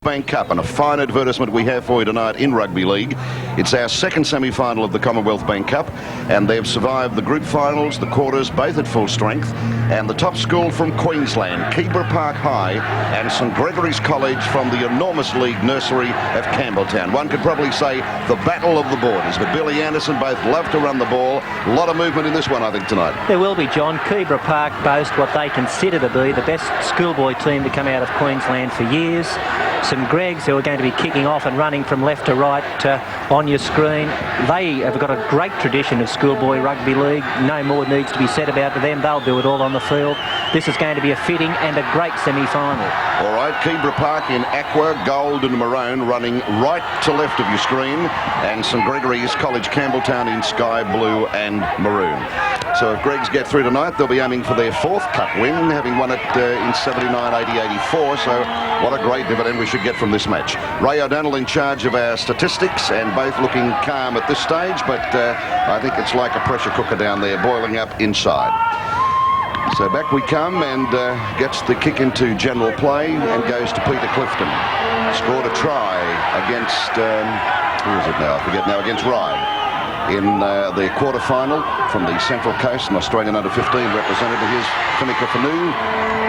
Bank Cup, and a fine advertisement we have for you tonight in rugby league. It's our second semi-final of the Commonwealth Bank Cup, and they've survived the group finals, the quarters, both at full strength, and the top school from Queensland, Keebra Park High, and St.Gregorys College from the enormous league nursery of Campbelltown. One could probably say the battle of the borders, but Billy Anderson both love to run the ball. A lot of movement in this one, I think, tonight. There will be, John. Keebra Park boast what they consider to be the best schoolboy team to come out of Queensland for years. St. Greg's, who are going to be kicking off and running from left to right on your screen. They have got a great tradition of schoolboy rugby league. No more needs to be said about them. They'll do it all on the field. This is going to be a fitting and a great semi-final. All right, Keebra Park in aqua, gold and maroon, running right to left of your screen, and St. Gregorys College Campbelltown in sky blue and maroon. So if Gregs get through tonight, they'll be aiming for their fourth cup win, having won it in 79, 80, 84. So what a great dividend we should get from this match. Ray O'Donnell in charge of our statistics, and both looking calm at this stage, but I think it's like a pressure cooker down there, boiling up inside. So back we come, and gets the kick into general play and goes to Peter Clifton. Scored a try against, who is it now? I forget now, against Ryde. In the quarter-final from the Central Coast, an Australian under-15 representative. Here's Finica Fanu,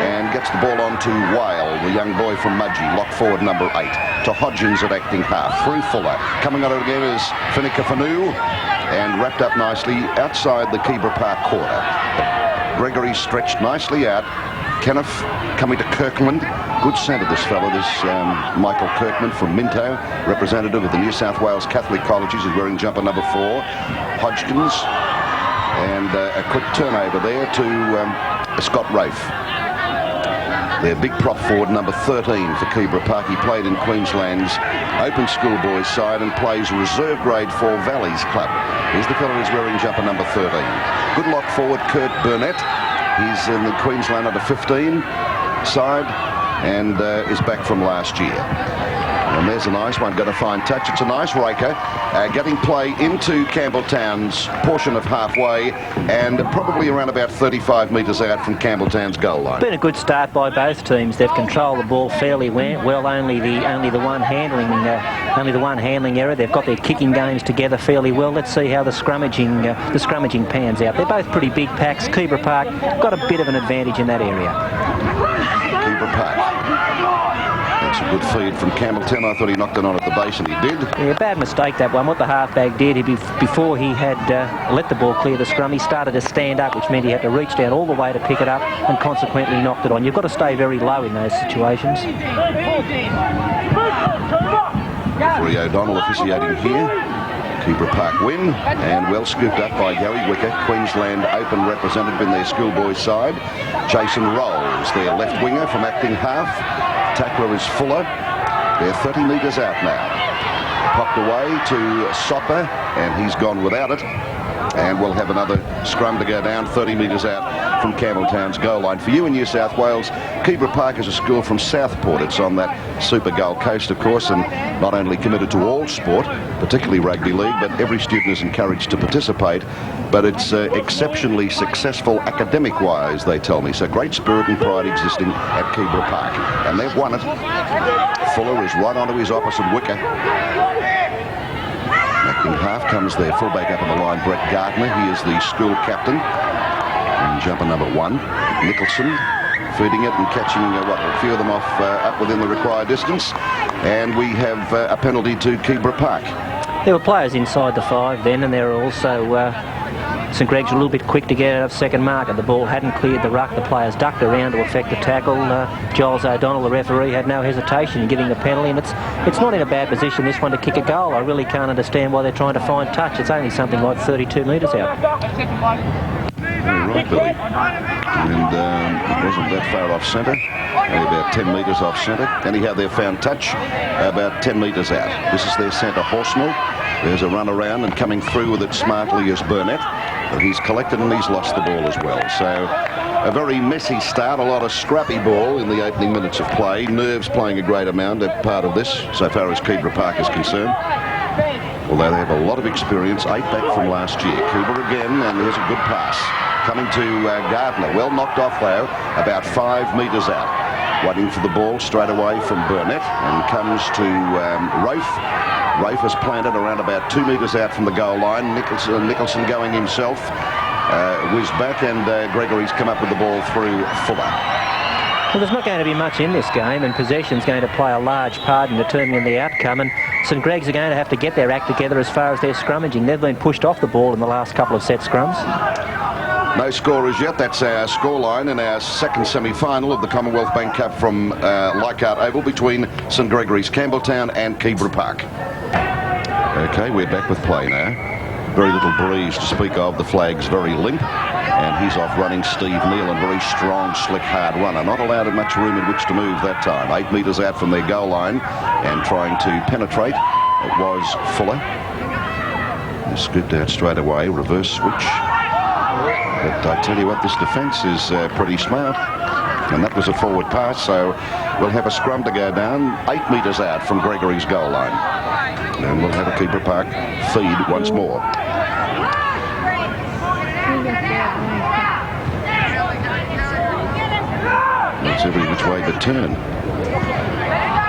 and gets the ball on to Whale, the young boy from Mudgee, lock forward number 8, to Hodgins at acting half, through Fuller. Coming on it again is Finica Fanu, and wrapped up nicely outside the Keebra Park quarter. Gregory stretched nicely out. Kenneth coming to Kirkland. Good centre, this fellow. This Michael Kirkman from Minto, representative of the New South Wales Catholic Colleges, is wearing jumper number 4. Hodgkins, and a quick turnover there to Scott Rafe. Their big prop forward, number 13 for Keebra Park. He played in Queensland's Open Schoolboys side and plays reserve grade for Valleys Club. Here's the fellow who's wearing jumper number 13. Good lock forward, Kurt Burnett. He's in the Queensland under-15 side and is back from last year. And there's a nice one, got a fine touch. It's a nice raker, getting play into Campbelltown's portion of halfway, and probably around about 35 metres out from Campbelltown's goal line. Been a good start by both teams. They've controlled the ball fairly well. Only the one handling error. They've got their kicking games together fairly well. Let's see how the scrummaging pans out. They're both pretty big packs. Keebra Park got a bit of an advantage in that area. Keebra Park. That's a good feed from Campbelltown. I thought he knocked it on at the base, and he did. Yeah, bad mistake that one. What the halfback did, before he had let the ball clear the scrum, he started to stand up, which meant he had to reach down all the way to pick it up, and consequently knocked it on. You've got to stay very low in those situations. Referee O'Donnell officiating here. Keebra Park win, and well scooped up by Gary Wicker, Queensland Open representative in their schoolboys side. Jason Rolls, their left winger from acting half. Tackler is Fuller. They're 30 metres out now. Popped away to Sopper, and he's gone without it. And we'll have another scrum to go down 30 metres out from Campbelltown's goal line. For you in New South Wales, Keebra Park is a school from Southport. It's on that super Gold Coast, of course, and not only committed to all sport, particularly rugby league, but every student is encouraged to participate. But it's exceptionally successful academic-wise, they tell me. So great spirit and pride existing at Keebra Park. And they've won it. Fuller is right onto his opposite wicker. In half comes their fullback up on the line, Brett Gardner. He is the school captain. And jumper number 1, Nicholson, feeding it and catching a few of them off up within the required distance. And we have a penalty to Keebra Park. There were players inside the 5 then, and there were also St. Greg's a little bit quick to get out of second marker. The ball hadn't cleared the ruck. The players ducked around to effect the tackle. Giles O'Donnell, the referee, had no hesitation in giving the penalty, and it's not in a bad position, this one, to kick a goal. I really can't understand why they're trying to find touch. It's only something like 32 metres out. Right, Billy. And it wasn't that far off centre. Only about 10 metres off centre. Anyhow, they've found touch about 10 metres out. This is their centre, Horsnell. There's a run around, and coming through with it smartly is Burnett. But he's collected and he's lost the ball as well. So a very messy start, a lot of scrappy ball in the opening minutes of play. Nerves playing a great amount at part of this, so far as Keebra Park is concerned. Although they have a lot of experience, 8 back from last year. Keebra again, and here's a good pass. Coming to Gardner. Well knocked off, though, about 5 metres out. waiting for the ball straight away from Burnett, and comes to Rafe. Rafe has planted around about 2 metres out from the goal line. Nicholson going himself. Whizzed back, and Gregorys come up with the ball through Fuller. Well, there's not going to be much in this game, and possession's going to play a large part in determining the outcome, and St. Greg's are going to have to get their act together as far as their scrummaging. They've been pushed off the ball in the last couple of set scrums. No score as yet. That's our scoreline in our second semi-final of the Commonwealth Bank Cup from Leichhardt Oval between St. Gregorys Campbelltown and Keebra Park. Okay, we're back with play now. Very little breeze to speak of. The flag's very limp, and he's off running Steve Nealon, very strong, slick, hard runner. Not allowed much room in which to move that time. 8 metres out from their goal line and trying to penetrate. It was Fuller. He scooped out straight away, reverse switch. But I tell you what, this defence is pretty smart. And that was a forward pass, so we'll have a scrum to go down 8 metres out from Gregorys' goal line. And we'll have a Keebra Park feed once more. It's every which way but turn.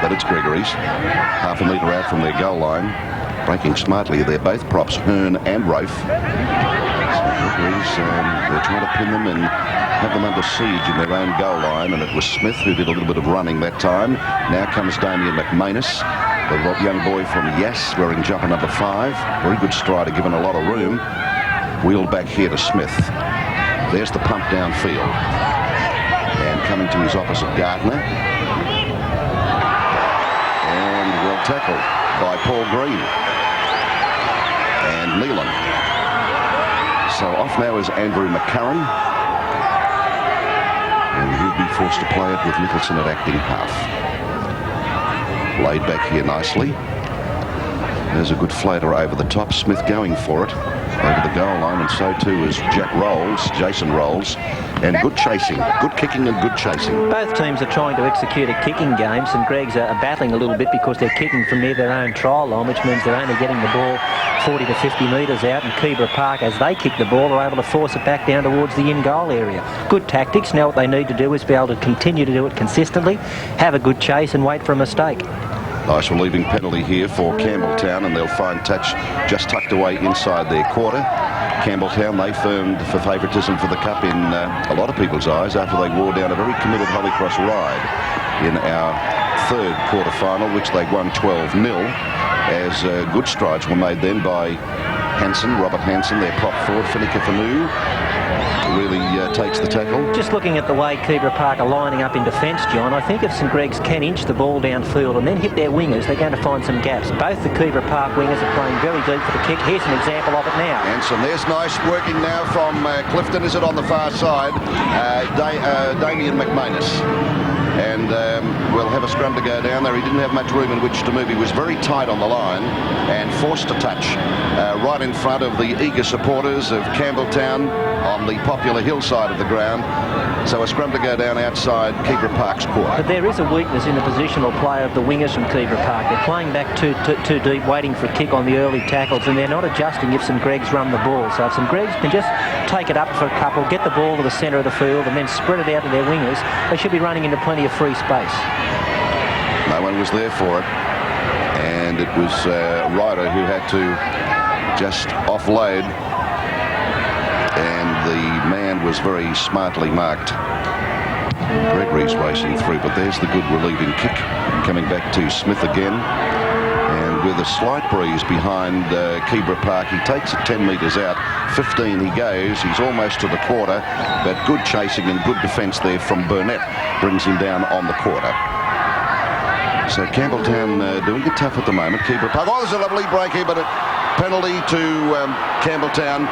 But it's Gregorys, half a metre out from their goal line. Breaking smartly, they're both props, Hearn and Rafe. So Gregorys, they're trying to pin them and have them under siege in their own goal line, and it was Smith who did a little bit of running that time. Now comes Damien McManus, the young boy from Yass, wearing jumper number 5. Very good strider, given a lot of room. Wheeled back here to Smith. There's the pump downfield. And coming to his opposite, Gardner. And well tackled by Paul Green. And Nealon. So off now is Andrew McCurran. And he'll be forced to play it with Nicholson at acting half. Laid back here nicely. There's a good floater over the top. Smith going for it over the goal line, and so too is Jason Rolls. And good chasing, good kicking and good chasing. Both teams are trying to execute a kicking game. St. Greg's are battling a little bit because they're kicking from near their own try line, which means they're only getting the ball 40 to 50 metres out, and Keebra Park, as they kick the ball, are able to force it back down towards the in-goal area. Good tactics. Now what they need to do is be able to continue to do it consistently, have a good chase and wait for a mistake. Nice relieving penalty here for Campbelltown, and they'll find touch just tucked away inside their quarter. Campbelltown, they firmed for favouritism for the Cup in a lot of people's eyes after they wore down a very committed Holy Cross ride in our third quarter-final, which they won 12-0, as good strides were made then by Robert Hansen, their prop forward. Finica Fanu really takes the tackle. Just looking at the way Keebra Park are lining up in defence, John, I think if St. Greg's can inch the ball downfield and then hit their wingers, they're going to find some gaps. Both the Keebra Park wingers are playing very deep for the kick. Here's an example of it now. Hansen, there's nice working now from Clifton. Is it on the far side? Damien McManus. And we'll have a scrum to go down there. He didn't have much room in which to move. He was very tight on the line and forced to touch right in front of the eager supporters of Campbelltown on the popular hillside of the ground. So a scrum to go down outside Keebra Park's quarter. But there is a weakness in the positional play of the wingers from Keebra Park. They're playing back too deep, waiting for a kick on the early tackles, and they're not adjusting if St. Greg's run the ball. So if St. Greg's can just take it up for a couple, get the ball to the centre of the field, and then spread it out to their wingers, they should be running into plenty of free space. No one was there for it, and it was Ryder who had to just offload, and the man was very smartly marked. Gregory's racing through, but there's the good relieving kick coming back to Smith again, and with a slight breeze behind Keebra Park, he takes it 10 metres out. 15 he goes. He's almost to the quarter, but good chasing and good defence there from Burnett brings him down on the quarter. So Campbelltown doing it tough at the moment. Keebra Park. Oh, there's a lovely break here, but a penalty to Campbelltown.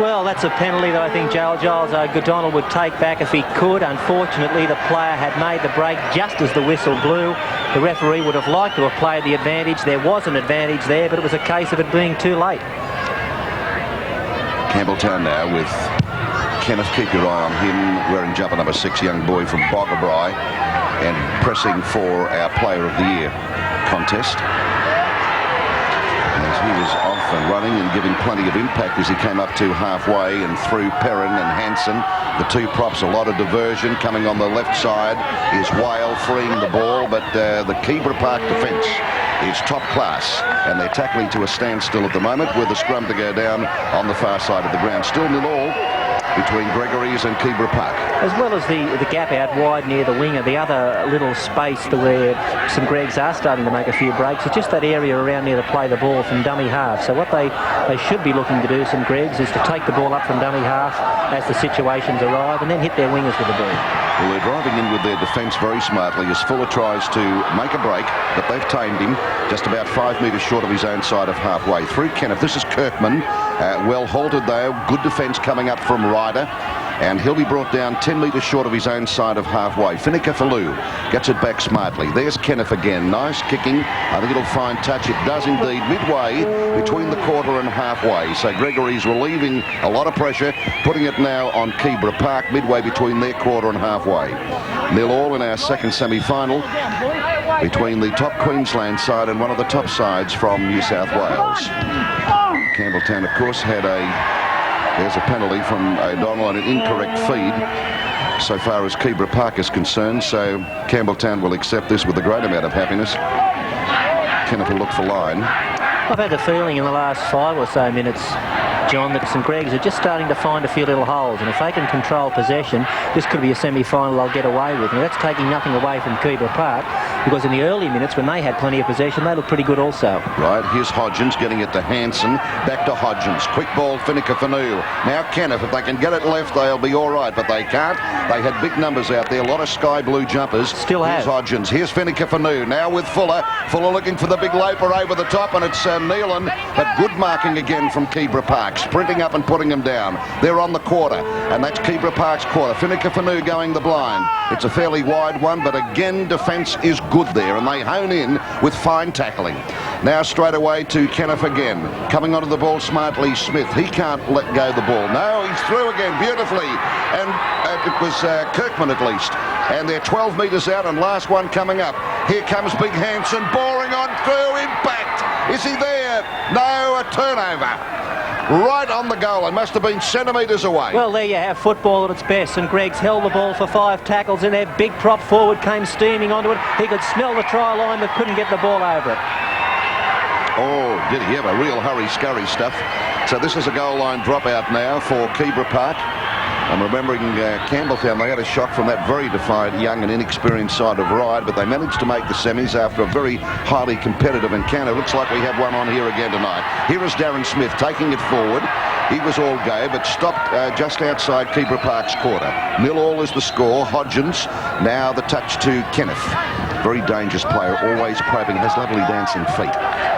Well, that's a penalty that I think Giles Godonald would take back if he could. Unfortunately, the player had made the break just as the whistle blew. The referee would have liked to have played the advantage. There was an advantage there, but it was a case of it being too late. Campbelltown now with Kenneth. Keep your eye on him, wearing jumper number 6, young boy from Boggabri, and pressing for our Player of the Year contest. As he was off and running. running and giving plenty of impact as he came up to halfway and through Perrin and Hansen. The two props, a lot of diversion. Coming on the left side is Whale freeing the ball, but the Keebra Park defence is top class, and they're tackling to a standstill at the moment with the scrum to go down on the far side of the ground. Still 0-0 between St.Gregorys and Keebra Park. As well as the gap out wide near the winger, the other little space to where St. Gregs are starting to make a few breaks, it's just that area around there to play the ball from dummy half. So what they should be looking to do, St. Gregs, is to take the ball up from dummy half as the situations arrive and then hit their wingers with the ball. Well, they're driving in with their defence very smartly as Fuller tries to make a break, but they've tamed him just about 5 metres short of his own side of halfway through Kenneth. This is Kirkman, well halted though, good defence coming up from Ryder, and he'll be brought down 10 metres short of his own side of halfway. Finicafalou gets it back smartly. There's Kenneth again, nice kicking. I think it'll find touch. It does indeed, midway between the quarter and halfway. So St.Gregorys relieving a lot of pressure, putting it now on Keebra Park, midway between their quarter and halfway. 0-0 in our second semi-final between the top Queensland side and one of the top sides from New South Wales. Campbelltown, of course, had there's a penalty from O'Donnell and an incorrect feed so far as Keebra Park is concerned, so Campbelltown will accept this with a great amount of happiness. Kenneth will look for line. I've had the feeling in the last 5 or so minutes, John, that St. Gregs are just starting to find a few little holes, and if they can control possession, this could be a semi-final they'll get away with. Now, that's taking nothing away from Keebra Park, because in the early minutes when they had plenty of possession, they looked pretty good also. Right, here's Hodgins getting it to Hansen, back to Hodgins, quick ball, Finicafalou. Now Kenneth, if they can get it left, they'll be all right, but they can't. They had big numbers out there, a lot of sky blue jumpers. Still have. Here's Hodgins, here's Finicafalou, now with Fuller. Fuller looking for the big loper over the top, and it's Nealon, but good marking again from Keebra Park, sprinting up and putting them down. They're on the quarter, and that's Keebra Park's quarter. Finicafalou going the blind. It's a fairly wide one, but again, defence is good there, and they hone in with fine tackling. Now straight away to Kenneth again. Coming onto the ball smartly, Smith. He can't let go the ball. No, he's through again beautifully, and it was Kirkman at least. And they're 12 metres out, and last one coming up. Here comes Big Hansen, boring on through, impact. Is he there? No, a turnover. Right on the goal, and must have been centimetres away. Well, there you have football at its best. St. Gregs held the ball for 5 tackles, and their big prop forward came steaming onto it. He could smell the try line, but couldn't get the ball over it. Oh, did he have a real hurry-scurry stuff. So this is a goal line dropout now for Keebra Park. I'm remembering Campbelltown, they had a shock from that very defiant, young and inexperienced side of Ryde, but they managed to make the semis after a very highly competitive encounter. Looks like we have one on here again tonight. Here is Darren Smith taking it forward. He was all go, but stopped just outside Keebra Park's quarter. 0-0 is the score. Hodgins, now the touch to Kenneth. Very dangerous player, always probing, has lovely dancing feet.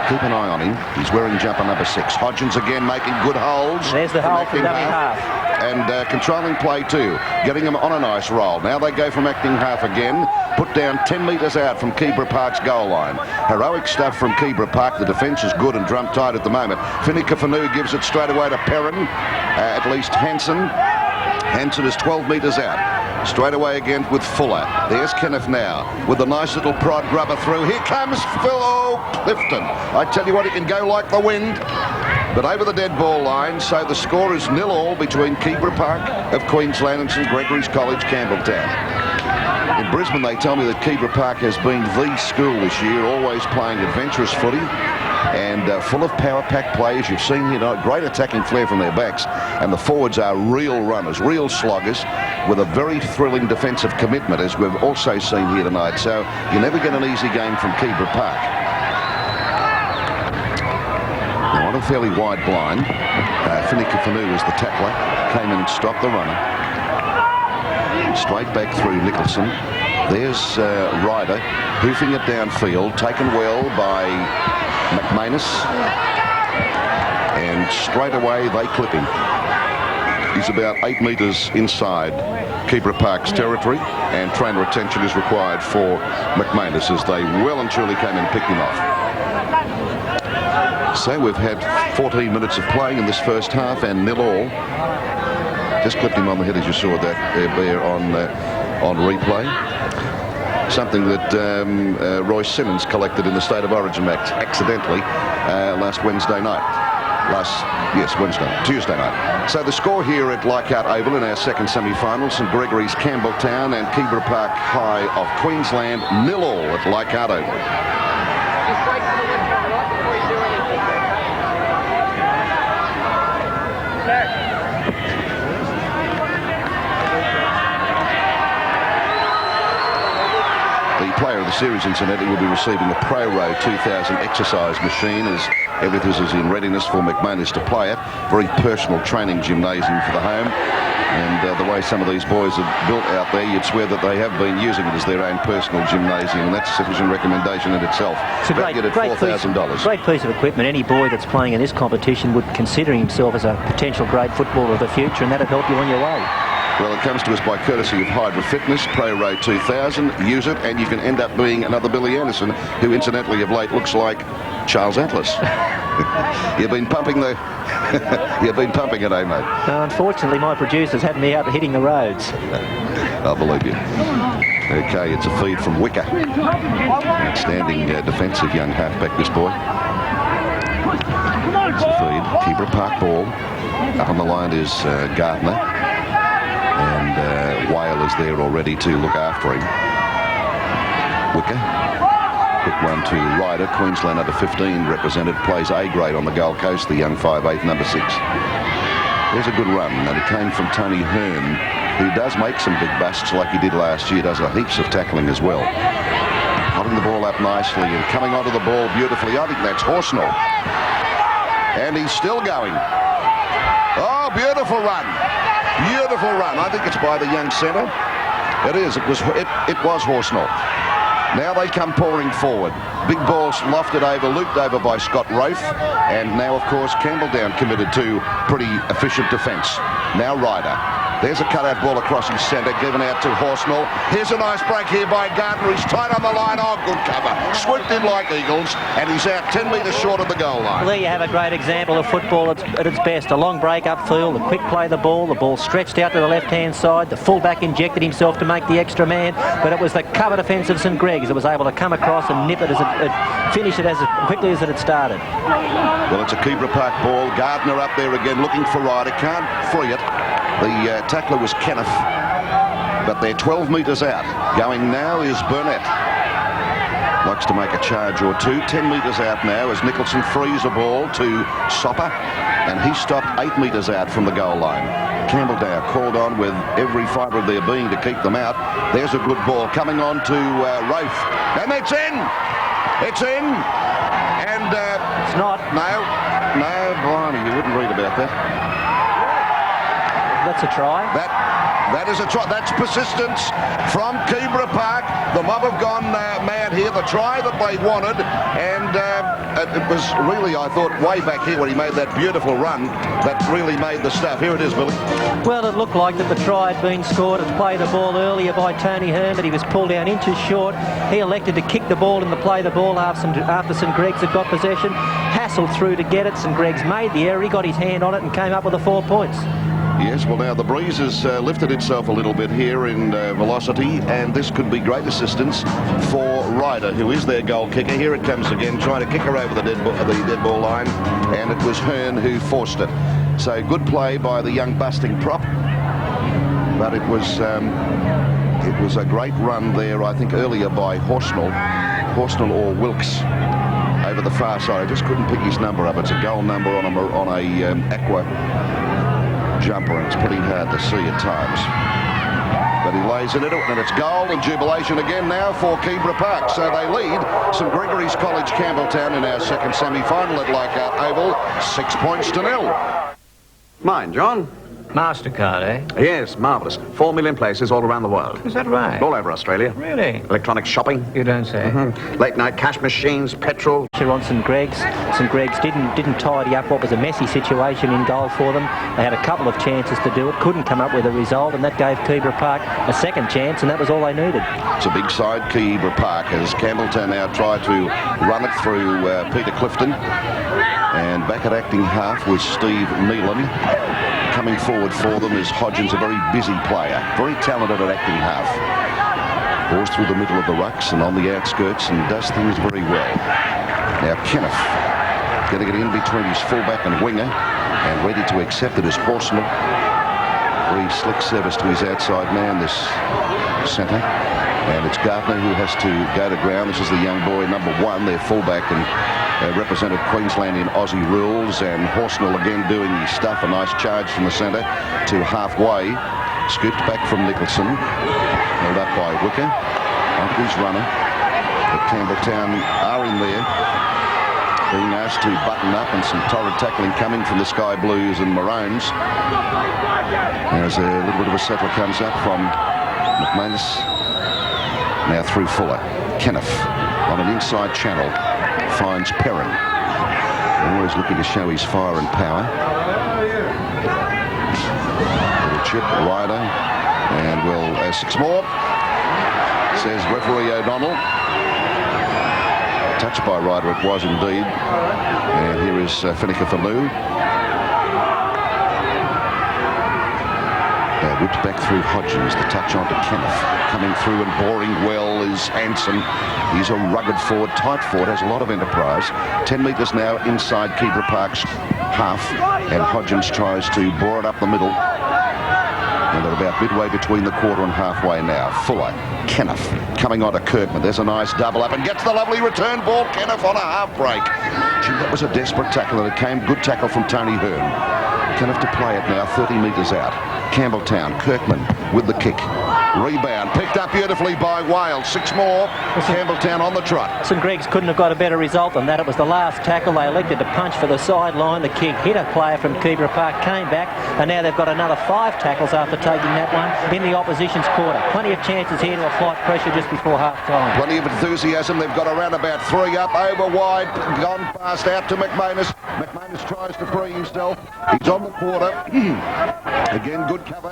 Keep an eye on him. He's wearing jumper number 6. Hodgins again making good holes. There's the hole from dummy half. And controlling play too, getting them on a nice roll. Now they go from acting half again, put down 10 metres out from Keebra Park's goal line. Heroic stuff from Keebra Park. The defence is good and drum tight at the moment. Finicafalou gives it straight away to Perrin, at least Hansen. Hansen is 12 metres out. Straight away again with Fuller. There's Kenneth now with a nice little prod grubber through. Here comes Phil Clifton. I tell you what, he can go like the wind. But over the dead ball line, so the score is 0-0 between Keebra Park of Queensland and St. Gregorys College, Campbelltown. In Brisbane, they tell me that Keebra Park has been the school this year, always playing adventurous footy and full of power-packed players. You've seen here tonight, great attacking flair from their backs, and the forwards are real runners, real sloggers, with a very thrilling defensive commitment, as we've also seen here tonight. So you never get an easy game from Keebra Park. Now on a fairly wide blind, Finicafalou was the tackler, came in and stopped the runner. Straight back through Nicholson. There's Ryder hoofing it downfield, taken well by McManus, and straight away they clip him. He's about 8 metres inside Keebra Park's territory, and trainer attention is required for McManus as they well and truly came and picked him off. So we've had 14 minutes of playing in this first half, and 0-0. Just clipped him on the head as you saw that there on replay. Something that Roy Simmons collected in the State of Origin match accidentally last Wednesday night. Tuesday night. So the score here at Leichhardt Oval in our second semi-final, St. Gregorys, Campbelltown and Keebra Park High of Queensland, 0-0 at Leichhardt Oval. Player of the series, incidentally, will be receiving a Pro Row 2000 exercise machine as everything is in readiness for McManus to play it. Very personal training gymnasium for the home. And the way some of these boys are built out there, you'd swear that they have been using it as their own personal gymnasium, and that's sufficient recommendation in itself. It's a great $4,000. Great piece of equipment. Any boy that's playing in this competition would consider himself as a potential great footballer of the future, and that'd help you on your way. Well, it comes to us by courtesy of Hydra Fitness, Pro Row 2000. Use it, and you can end up being another Billy Anderson, who incidentally of late looks like Charles Atlas. You've been pumping it, eh, mate? Unfortunately, my producers had me out hitting the roads. I believe you. Okay, it's a feed from Wicker. Outstanding defensive young halfback, this boy. It's a feed. Keebra Park ball. Up on the line is Gardner. And Whale is there already to look after him. Wicker. Quick one to Ryder. Queensland under 15 represented. Plays A grade on the Gold Coast. The young 5'8", number 6. There's a good run. And it came from Tony Hearn, who does make some big busts like he did last year. Does a heaps of tackling as well. Holding the ball up nicely and coming onto the ball beautifully. I think that's Horsnell. And he's still going. Oh, beautiful run. Beautiful run. I think it's by the young centre. It is. It was Horsnell. Now they come pouring forward. Big balls lofted over, looped over by Scott Roth. And now, of course, Campbelltown committed to pretty efficient defence. Now Ryder. There's a cutout ball across his centre, given out to Horsnell. Here's a nice break here by Gardner. He's tight on the line. Oh, good cover. Swooped in like eagles, and he's out 10 metres short of the goal line. Well, there you have a great example of football at its best. A long break upfield, a quick play the ball stretched out to the left-hand side. The fullback injected himself to make the extra man, but it was the cover defence of St. Greg's that was able to come across and nip it finish it as quickly as it had started. Well, it's a Keebra Park ball. Gardner up there again looking for Ryder. Can't free it. The tackler was Kenneth, but they're 12 metres out. Going now is Burnett. Likes to make a charge or two. 10 metres out now as Nicholson frees a ball to Sopper, and he stopped 8 metres out from the goal line. Campbelltown called on with every fibre of their being to keep them out. There's a good ball coming on to Roth, and it's in! It's in! And... it's not. No, blimey, you wouldn't read about that. That's a try. That is a try. That's persistence from Keebra Park. The mob have gone mad here. The try that they wanted, and it was really, I thought, way back here when he made that beautiful run that really made the stuff. Here it is, Billy. Well, it looked like that the try had been scored. It played the ball earlier by Tony Hearn, but he was pulled down inches short. He elected to kick the ball and to play the ball after St. Greg's had got possession. Hassled through to get it. St. Greg's made the error. He got his hand on it and came up with the 4 points. Yes, well now the breeze has lifted itself a little bit here in velocity, and this could be great assistance for Ryder, who is their goal kicker. Here it comes again, trying to kick her over the dead ball line, and it was Hearn who forced it. So good play by the young busting prop, but it was a great run there, I think, earlier by Horsnell or Wilkes over the far side. I just couldn't pick his number up. It's a goal number on a aqua jumper, and it's pretty hard to see at times. But he lays it into it, and it's goal and jubilation again now for Keebra Park. So they lead St. Gregorys College Campbelltown in our second semi-final at Leichhardt Oval, 6 points to 0. Mine, John. MasterCard, eh? Yes, marvellous. 4 million places all around the world. Is that right? All over Australia. Really? Electronic shopping. You don't say. Late night cash machines, petrol. On St. Greg's. St. Greg's didn't tidy up what was a messy situation in goal for them. They had a couple of chances to do it, couldn't come up with a result, and that gave Keebra Park a second chance, and that was all they needed. It's a big side, Keebra Park, as Campbelltown now try to run it through Peter Clifton. And back at acting half was Steve Neelan. Coming forward for them is Hodgins, a very busy player, very talented at acting half. Ball's through the middle of the rucks and on the outskirts and does things very well. Now Kenneth Getting it in between his fullback and winger, and ready to accept it is Horsnell. Very slick service to his outside man, this centre. And it's Gardner who has to go to ground. This is the young boy, number 1, their fullback, and represented Queensland in Aussie rules. And Horsnell again doing his stuff. A nice charge from the centre to halfway. Scooped back from Nicholson. Held up by Wicker. Up his runner. But Campbelltown are in there, being asked to button up, and some torrid tackling coming from the Sky Blues and Maroons. As a little bit of a settler comes up from McManus. Now through Fuller. Kenneth on an inside channel finds Perrin. Always looking to show his fire and power. Little chip, Ryder, and well, 6 more, says referee O'Donnell. Touched by Ryder, it was indeed. And here is Finicka for Lou. Whipped back through Hodgins, the touch on to Kenneth. Coming through and boring well is Hanson. He's a rugged forward, tight forward, has a lot of enterprise. 10 metres now inside Keebra Park's half, and Hodgins tries to bore it up the middle. And they're about midway between the quarter and halfway now. Fuller, Kenneth, coming on to Kirkman. There's a nice double up and gets the lovely return ball. Kenneth on a half break. Gee, that was a desperate tackle, and it came. Good tackle from Tony Hearn. Kenneth to play it now, 30 metres out. Campbelltown, Kirkman with the kick. Rebound, picked up beautifully by Wales. 6 more, Campbelltown on the trot. St. Greg's couldn't have got a better result than that. It was the last tackle. They elected to punch for the sideline. The kick hit a player from Keebra Park, came back, and now they've got another 5 tackles after taking that one in the opposition's quarter. Plenty of chances here to apply pressure just before half-time. Plenty of enthusiasm. They've got around about 3 up, over wide, gone past out to McManus. McManus tries to free himself. He's on the quarter. Again, good cover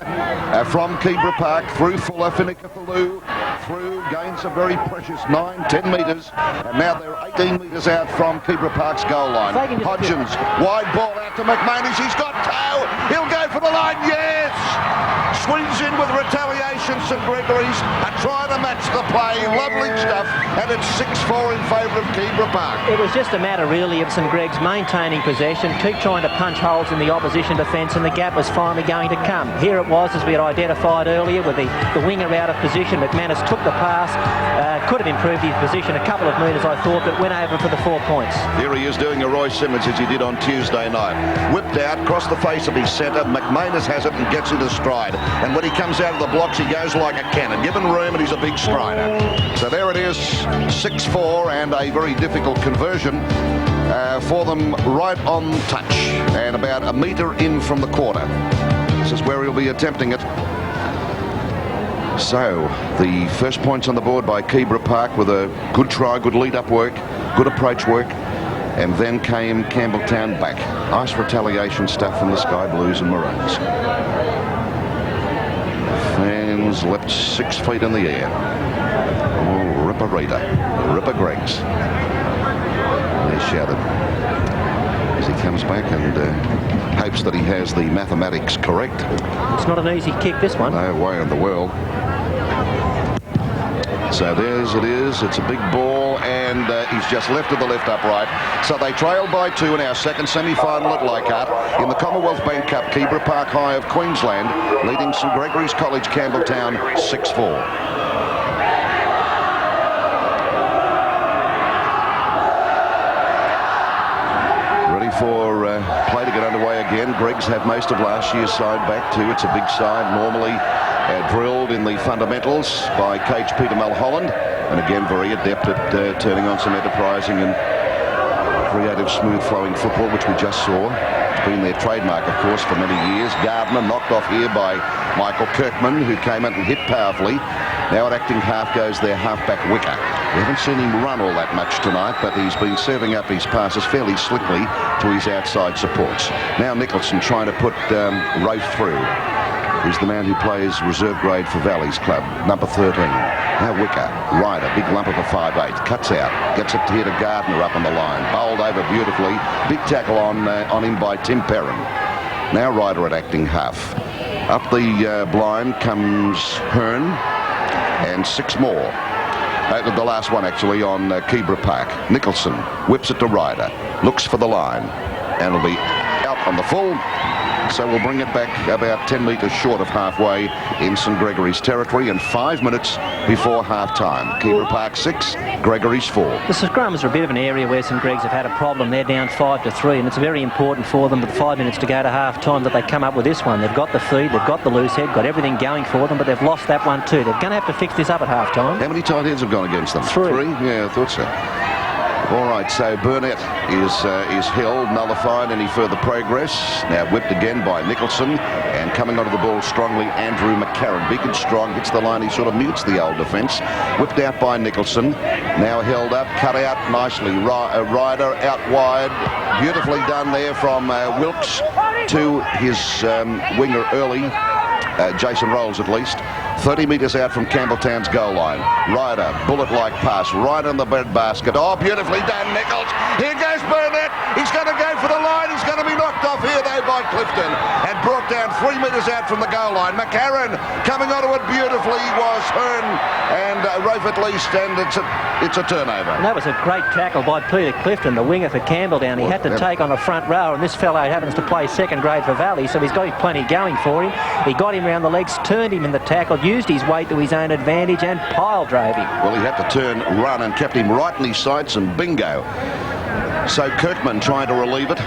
from Keebra Park, through Fuller, Finicka for Lou, through, gains a very precious 9-10 metres, and now they're 18 metres out from Keebra Park's goal line. Hodgins, wide ball out to McManus, he's got toe, he'll go for the line, yes! Swings in with retaliation, St. Gregorys are trying to match the play, lovely stuff, and it's 6-4 in favour of Keebra Park. It was just a matter really of St. Greg's maintaining possession, keep trying to punch holes in the opposition defence, and the gap was finally going to come. Here it was, as we had identified earlier, with the winger out of position. McManus took the pass, could have improved his position a couple of metres, I thought, but went over for the 4 points. Here he is doing a Roy Simmons as he did on Tuesday night. Whipped out, across the face of his centre. McManus has it and gets into stride. And when he comes out of the blocks, he goes like a cannon. Given room, and he's a big strider. So there it is, 6-4, and a very difficult conversion for them right on touch, and about a metre in from the quarter. This is where he'll be attempting it. So, the first points on the board by Keebra Park with a good try, good lead-up work, good approach work, and then came Campbelltown back. Nice retaliation stuff from the Sky Blues and Maroons. Fans leapt 6 feet in the air. Oh, Ripper Reader, Ripper Greggs. They shouted as he comes back and hopes that he has the mathematics correct. It's not an easy kick, this one. No way in the world. So there's it is. It's a big ball, and he's just left of the left upright. So they trail by 2 in our second semi-final at Leichhardt in the Commonwealth Bank Cup. Keebra Park High of Queensland leading St. Gregorys College Campbelltown 6-4. For play to get underway again. Greggs have most of last year's side back too. It's a big side, normally drilled in the fundamentals by coach Peter Mulholland, and again very adept at turning on some enterprising and creative, smooth flowing football, which we just saw. It's been their trademark, of course, for many years. Gardner knocked off here by Michael Kirkman, who came in and hit powerfully. Now at acting half goes their halfback Wicker. We haven't seen him run all that much tonight, but he's been serving up his passes fairly slickly to his outside supports. Now Nicholson trying to put Roth through. He's the man who plays reserve grade for Valleys Club, number 13. Now Wicker, Ryder, big lump of a 5'8", cuts out, gets it here to Gardner up on the line, bowled over beautifully, big tackle on him by Tim Perrin. Now Ryder at acting half. Up the blind comes Hearn, and 6 more. The last one actually on Keebra Park. Nicholson whips it to Ryder, looks for the line, and it'll be out on the full. So we'll bring it back about 10 metres short of halfway in St. Gregorys territory, and 5 minutes before half-time. Keebra Park 6, Gregorys 4. The scrums are a bit of an area where St. Greg's have had a problem. They're down 5-3, and it's very important for them with 5 minutes to go to half-time that they come up with this one. They've got the feed, they've got the loose head, got everything going for them, but they've lost that one too. They're going to have to fix this up at half-time. How many tight heads have gone against them? 3. Yeah, I thought so. All right, so Burnett is held, nullified any further progress. Now whipped again by Nicholson, and coming onto the ball strongly, Andrew McCarran. Big and strong, hits the line, he sort of mutes the old defence. Whipped out by Nicholson, now held up, cut out nicely. Ryder out wide, beautifully done there from Wilkes to his winger early. Jason Rolls at least. 30 metres out from Campbelltown's goal line. Ryder, bullet-like pass, right on the breadbasket. Oh, beautifully done, Nichols. Here goes Burnett. He's going to go for the line. He's going to be knocked off here, though, by Clifton. And brought down 3 metres out from the goal line. McCarran coming onto it beautifully was Hearn and Rofe at least, and it's a turnover. And that was a great tackle by Peter Clifton, the winger for Campbelltown. He had to take on the front row, and this fellow happens to play second grade for Valley, so he's got plenty going for him. He got him round the legs, turned him in the tackle, used his weight to his own advantage, and pile drove him. Well, he had to turn, run, and kept him right in his sights, and bingo. So Kirkman trying to relieve it,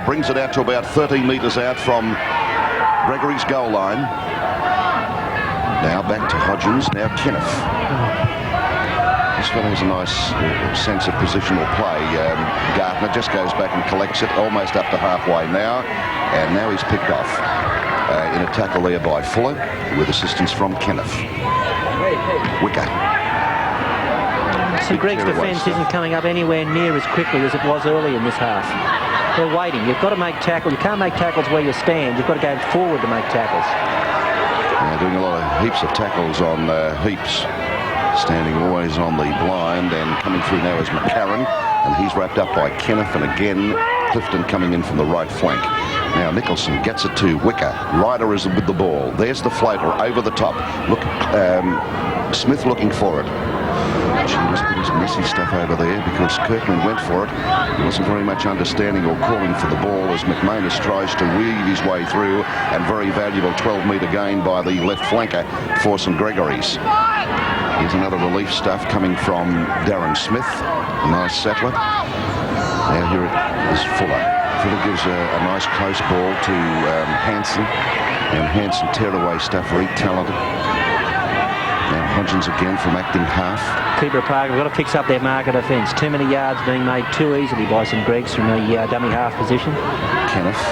brings it out to about 13 metres out from Gregory's goal line. Now back to Hodgins, now Kenneth. This fellow has a nice sense of positional play. Gardner just goes back and collects it, almost up to halfway now, and now he's picked off. In a tackle there by Fuller, with assistance from Kenneth. Wicker. St. Greg's defence isn't coming up anywhere near as quickly as it was early in this half. They're waiting. You've got to make tackles. You can't make tackles where you stand. You've got to go forward to make tackles. Doing a lot of heaps of tackles on heaps. Standing always on the blind, and coming through now is McCarran, and he's wrapped up by Kenneth, and again Clifton coming in from the right flank. Now Nicholson gets it to Wicker. Ryder is with the ball. There's the floater over the top. Look, Smith looking for it. Gee, must be some messy stuff over there, because Kirkman went for it. He wasn't very much understanding or calling for the ball as McManus tries to weave his way through, and very valuable 12-metre gain by the left flanker for St. Gregorys. Here's another relief stuff coming from Darren Smith. A nice settler. Now here it is Fuller. Fuller gives a nice close ball to Hanson. And Hanson tear-away stuff, very talented. Now Hodgins again from acting half. Keebra Park have got to fix up their mark of defence. Too many yards being made too easily by St. Greg's from the dummy half position. Kenneth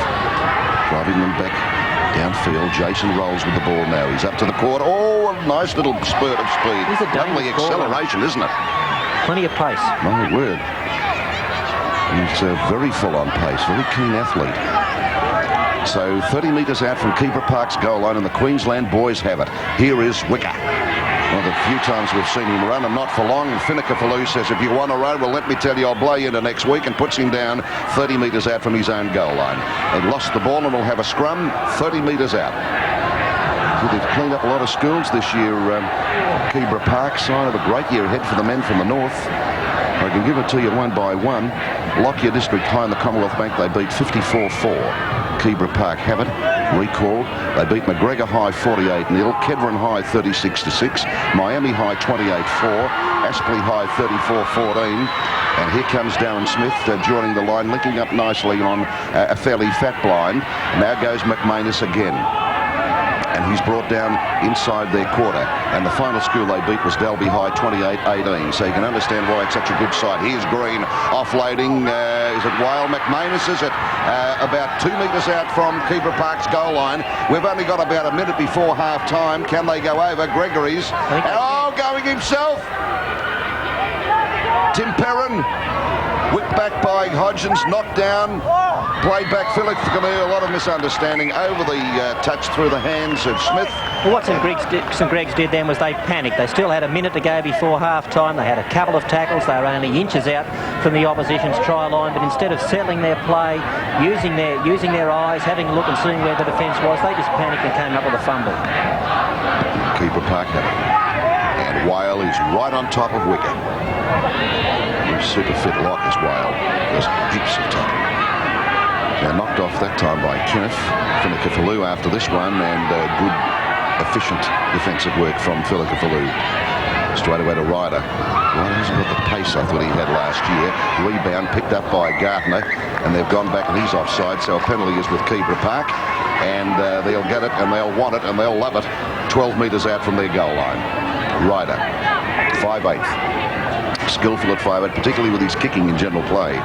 driving them back downfield. Jason Rolls with the ball now. He's up to the court. Oh, a nice little spurt of speed. Lovely acceleration, isn't it? Plenty of pace. My word. He's very full on pace, very keen athlete. So 30 metres out from Keebra Park's goal line, and the Queensland boys have it. Here is Wicker. One of the few times we've seen him run, and not for long. Finnicker Falou says, if you want to run, well, let me tell you, I'll blow you into next week, and puts him down 30 metres out from his own goal line. They've lost the ball, and will have a scrum 30 metres out. So they've cleaned up a lot of schools this year. Keebra Park side of a great year ahead for the men from the north. I can give it to you one by one. Lockyer District High in the Commonwealth Bank, they beat 54-4. Keebra Park have it. Recall, they beat McGregor High 48-0, Kedron High 36-6, Miami High 28-4, Aspley High 34-14. And here comes Darren Smith joining the line, linking up nicely on a fairly fat blind. Now goes McManus again. And he's brought down inside their quarter. And the final school they beat was Dalby High 28-18. So you can understand why it's such a good side. Here's Green offloading. Is it Whale? McManus, is it? About 2 metres out from Keebra Park's goal line. We've only got about a minute before half-time. Can they go over? Gregorys. Oh, going himself. Tim Perrin. Whipped back by Hodgins, knocked down, played back Philip Canoe, a lot of misunderstanding over the touch through the hands of Smith. Well, what St. Greg's did then was they panicked. They still had a minute to go before half-time. They had a couple of tackles. They were only inches out from the opposition's try line, but instead of settling their play, using their eyes, having a look and seeing where the defence was, they just panicked and came up with a fumble. Keebra Park had it. And Whale is right on top of Wicker. Super fit lot as Whale. There's heaps of tackle. Now knocked off that time by Kenneth Finicafalou after this one, and good, efficient defensive work from Finicafalou. Straight away to Ryder. Ryder hasn't got the pace I thought he had last year. Rebound picked up by Gardner, and they've gone back and he's offside, so a penalty is with Keebra Park, and they'll get it and they'll want it and they'll love it 12 metres out from their goal line. Ryder, 5'8". Skillful at 5'8", particularly with his kicking in general play.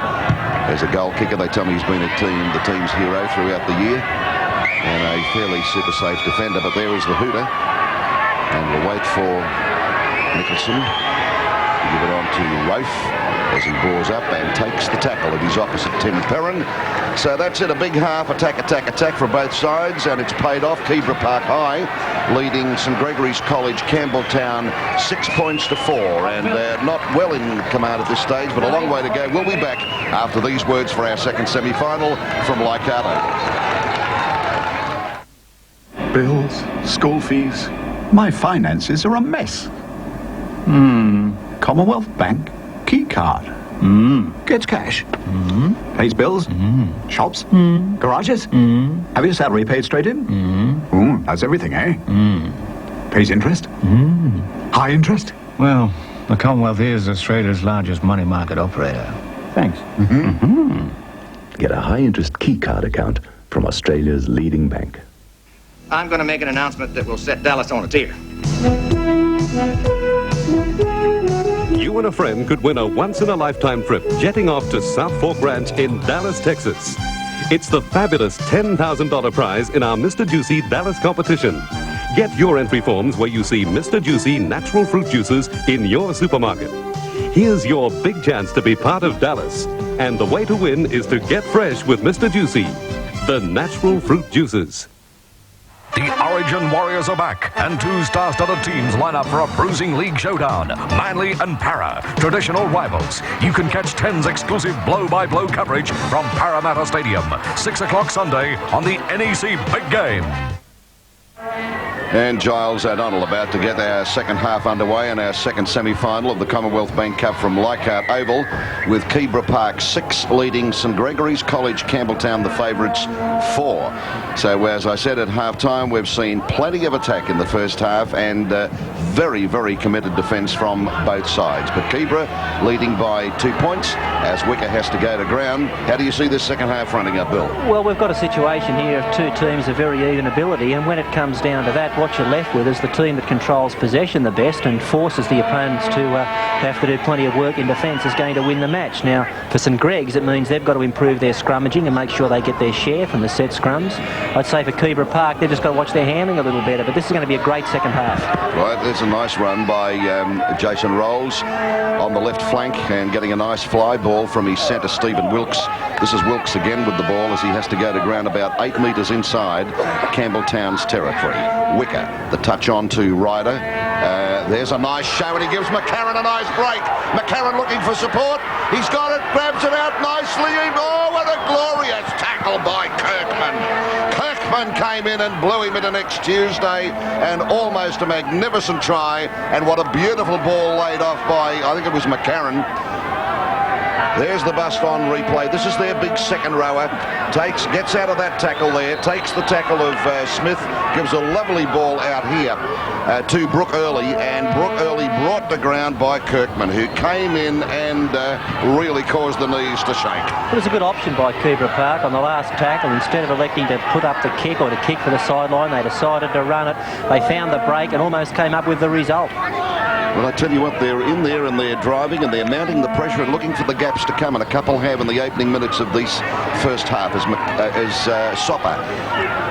As a goal kicker, they tell me he's been the team's hero throughout the year, and a fairly super safe defender. But there is the hooter, and we'll wait for Nicholson to give it on to Rofe as he bores up and takes the tackle of his opposite Tim Perrin. So that's it, a big half, attack for both sides, and it's paid off. Keebra Park High leading St. Gregorys College Campbelltown 6 points to 4, and not well in command at this stage, but a long way to go. We'll be back after these words for our second semi-final from Leichhardt Oval. Bills, school fees, my finances are a mess. Commonwealth Bank key card. Gets cash. Pays bills. Shops. Garages. Have your salary paid straight in? That's everything, eh? Pays interest. High interest. Well, the Commonwealth is Australia's largest money market operator. Thanks. Get a high-interest key card account from Australia's leading bank. I'm going to make an announcement that will set Dallas on its ear. You and a friend could win a once-in-a-lifetime trip jetting off to South Fork Ranch in Dallas, Texas. It's the fabulous $10,000 prize in our Mr. Juicy Dallas competition. Get your entry forms where you see Mr. Juicy natural fruit juices in your supermarket. Here's your big chance to be part of Dallas. And the way to win is to get fresh with Mr. Juicy, the natural fruit juices. The Origin Warriors are back, and two star-studded teams line up for a bruising league showdown. Manly and Para, traditional rivals. You can catch 10's exclusive blow-by-blow coverage from Parramatta Stadium. 6 o'clock Sunday on the NEC Big Game. And Giles O'Donnell about to get our second half underway and our second semi-final of the Commonwealth Bank Cup from Leichhardt Oval, with Keebra Park 6 leading St. Gregorys College Campbelltown the favourites 4. So as I said at half-time, we've seen plenty of attack in the first half and very, very committed defence from both sides. But Keebra leading by 2 points as Wicker has to go to ground. How do you see this second half running up, Bill? Well, we've got a situation here of two teams of very even ability, and when it comes down to that, what you're left with is the team that controls possession the best and forces the opponents to have to do plenty of work in defence is going to win the match. Now, for St. Greg's, it means they've got to improve their scrummaging and make sure they get their share from the set scrums. I'd say for Keebra Park, they've just got to watch their handling a little better, but this is going to be a great second half. Right, there's a nice run by Jason Rolls on the left flank and getting a nice fly ball from his centre, Stephen Wilkes. This is Wilkes again with the ball as he has to go to ground about 8 metres inside Campbelltown's territory. Wicker, the touch on to Ryder. There's a nice show and he gives McCarran a nice break. McCarran looking for support. He's got it, grabs it out nicely. Oh, what a glorious tackle by Kirkman. Kirkman came in and blew him into next Tuesday, and almost a magnificent try, and what a beautiful ball laid off by, I think it was McCarran. There's the bust on replay. This is their big second rower. Gets out of that tackle there, takes the tackle of Smith, gives a lovely ball out here to Brooke Early, and Brooke Early brought to ground by Kirkman, who came in and really caused the knees to shake. It was a good option by Keebra Park on the last tackle. Instead of electing to put up the kick or to kick for the sideline, they decided to run it. They found the break and almost came up with the result. Well, I tell you what, they're in there and they're driving and they're mounting the pressure and looking for the gaps to come, and a couple have in the opening minutes of this first half as Sopper.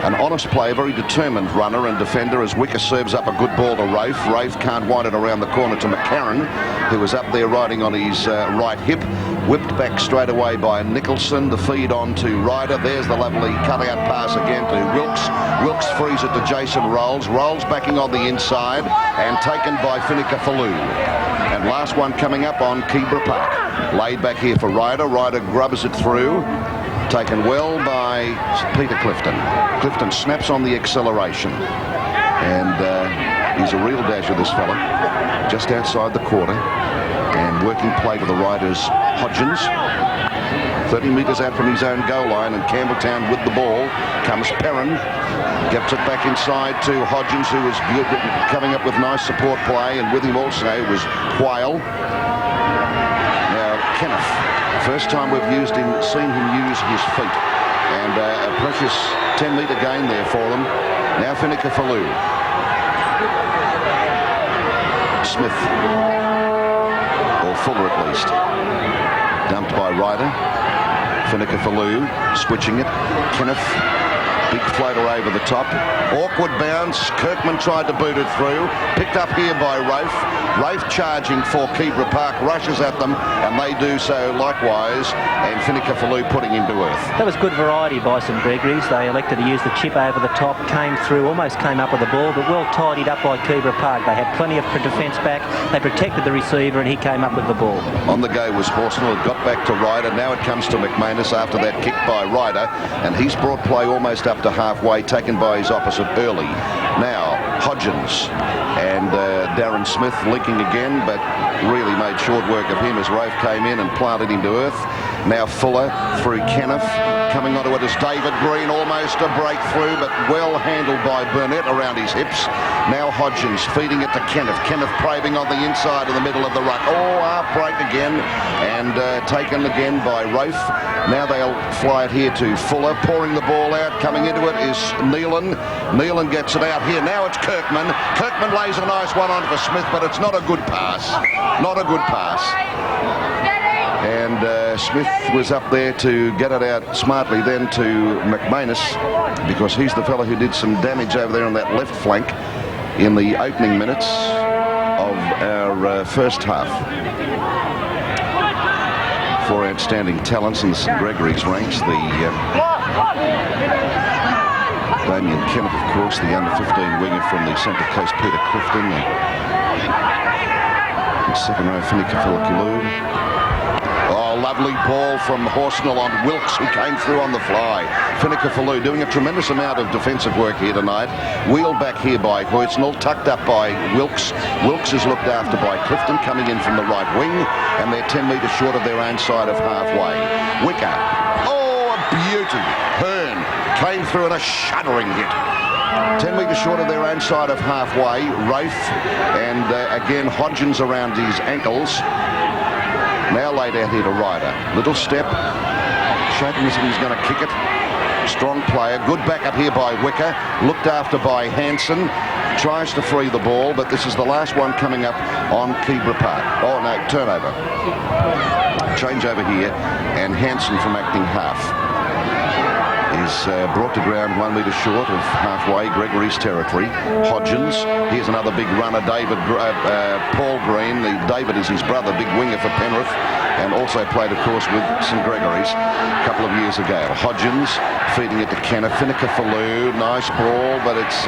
An honest player, very determined runner and defender as Wicker serves up a good ball to Rafe. Rafe can't wind it around the corner to McCarran, who was up there riding on his right hip. Whipped back straight away by Nicholson. The feed on to Ryder. There's the lovely cut-out pass again to Wilkes. Wilkes frees it to Jason Rolls. Rolls backing on the inside and taken by Finicafalou. And last one coming up on Keebra Park. Laid back here for Ryder. Ryder grubbers it through. Taken well by Peter Clifton. Clifton snaps on the acceleration. And He's a real dasher, this fella. Just outside the quarter. And working play to the right is Hodgins. 30 metres out from his own goal line, and Campbelltown with the ball. Comes Perrin. Gets it back inside to Hodgins, who was good, coming up with nice support play, and with him also was Quayle. Now, Kenneth. First time we've seen him use his feet. And a precious 10-metre gain there for them. Now Finica Fallu. Smith. Or Fuller at least. Dumped by Ryder. Finica Fallu switching it. Kenneth. Big floater over the top. Awkward bounce. Kirkman tried to boot it through. Picked up here by Rafe. Rafe charging for Keebra Park. Rushes at them, and they do so likewise. And Finica Fallu putting him to earth. That was good variety by St.Gregorys. They elected to use the chip over the top. Came through, almost came up with the ball, but well tidied up by Keebra Park. They had plenty of defence back. They protected the receiver, and he came up with the ball. On the go was Horsnell. It got back to Ryder. Now it comes to McManus after that kick by Ryder, and he's brought play almost up to halfway, taken by his opposite early. Now Hodgins and Darren Smith linking again, but really made short work of him as Rafe came in and planted him to earth. Now Fuller through Kenneth. Coming onto it is David Green, almost a breakthrough, but well handled by Burnett around his hips. Now Hodgins feeding it to Kenneth. Kenneth probing on the inside of the middle of the ruck. Oh, half break again, and taken again by Rafe. Now they'll fly it here to Fuller, pouring the ball out. Coming into it is Nealon. Nealon gets it out here. Now it's Kirkman. Kirkman lays a nice one on for Smith, but it's not a good pass. Not a good pass. And Smith was up there to get it out smartly then to McManus, because he's the fella who did some damage over there on that left flank in the opening minutes of our first half. Four outstanding talents in the St.Gregorys ranks. The Damien Kenneth, of course, the under-15 winger from the Central Coast, Peter Clifton. And second row, Finica Fallu. Oh, lovely ball from Horsnell on Wilkes, who came through on the fly. Finica Fallu doing a tremendous amount of defensive work here tonight. Wheeled back here by Horsnell, tucked up by Wilkes. Wilkes is looked after by Clifton, coming in from the right wing, and they're 10 metres short of their own side of halfway. Wicker. Oh, a beauty. Hearn came through in a shuddering hit. 10 metres short of their own side of halfway. Rafe and again Hodgins around his ankles. Now laid out here to Ryder. Little step. Shaping as if he's going to kick it. Strong player. Good backup here by Wicker. Looked after by Hanson. Tries to free the ball, but this is the last one coming up on Keebra Park. Oh, no, turnover. Change over here, and Hanson from acting half is brought to ground 1 metre short of halfway, Gregorys territory. Hodgins, here's another big runner, Paul Green. David is his brother, big winger for Penrith, and also played, of course, with St.Gregorys a couple of years ago. Hodgins feeding it to Kenneth. Finica Fallu, nice ball, but it's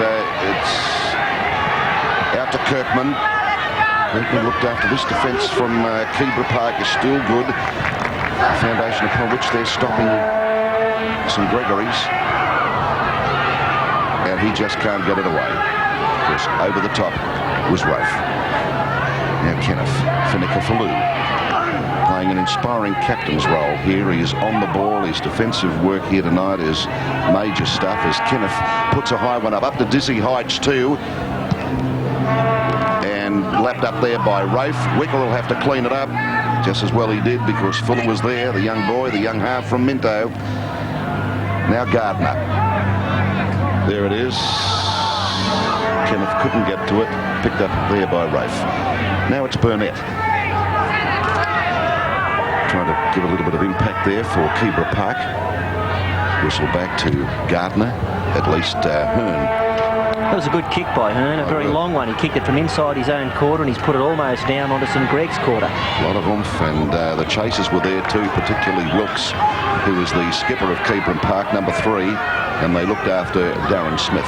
out to Kirkman. Kirkman looked after this defence from Keebra Park is still good. Foundation upon which they're stopping St.Gregorys, and he just can't get it away. Because over the top was Rafe. Now Kenneth, Finica Fallu, playing an inspiring captain's role here. He is on the ball. His defensive work here tonight is major stuff as Kenneth puts a high one up to dizzy heights too. And lapped up there by Rafe. Wicker will have to clean it up. Just as well he did, because Fuller was there, the young boy, the young half from Minto. Now Gardner. There it is. Kenneth couldn't get to it. Picked up there by Rafe. Now it's Burnett. Trying to give a little bit of impact there for Keebra Park. Whistle back to Gardner. At least Hearn. That was a good kick by Hearn, a very long one. He kicked it from inside his own quarter, and he's put it almost down onto St. Greg's quarter. A lot of oomph, and the chasers were there too, particularly Wilkes, who was the skipper of Keebra Park, number 3, and they looked after Darren Smith.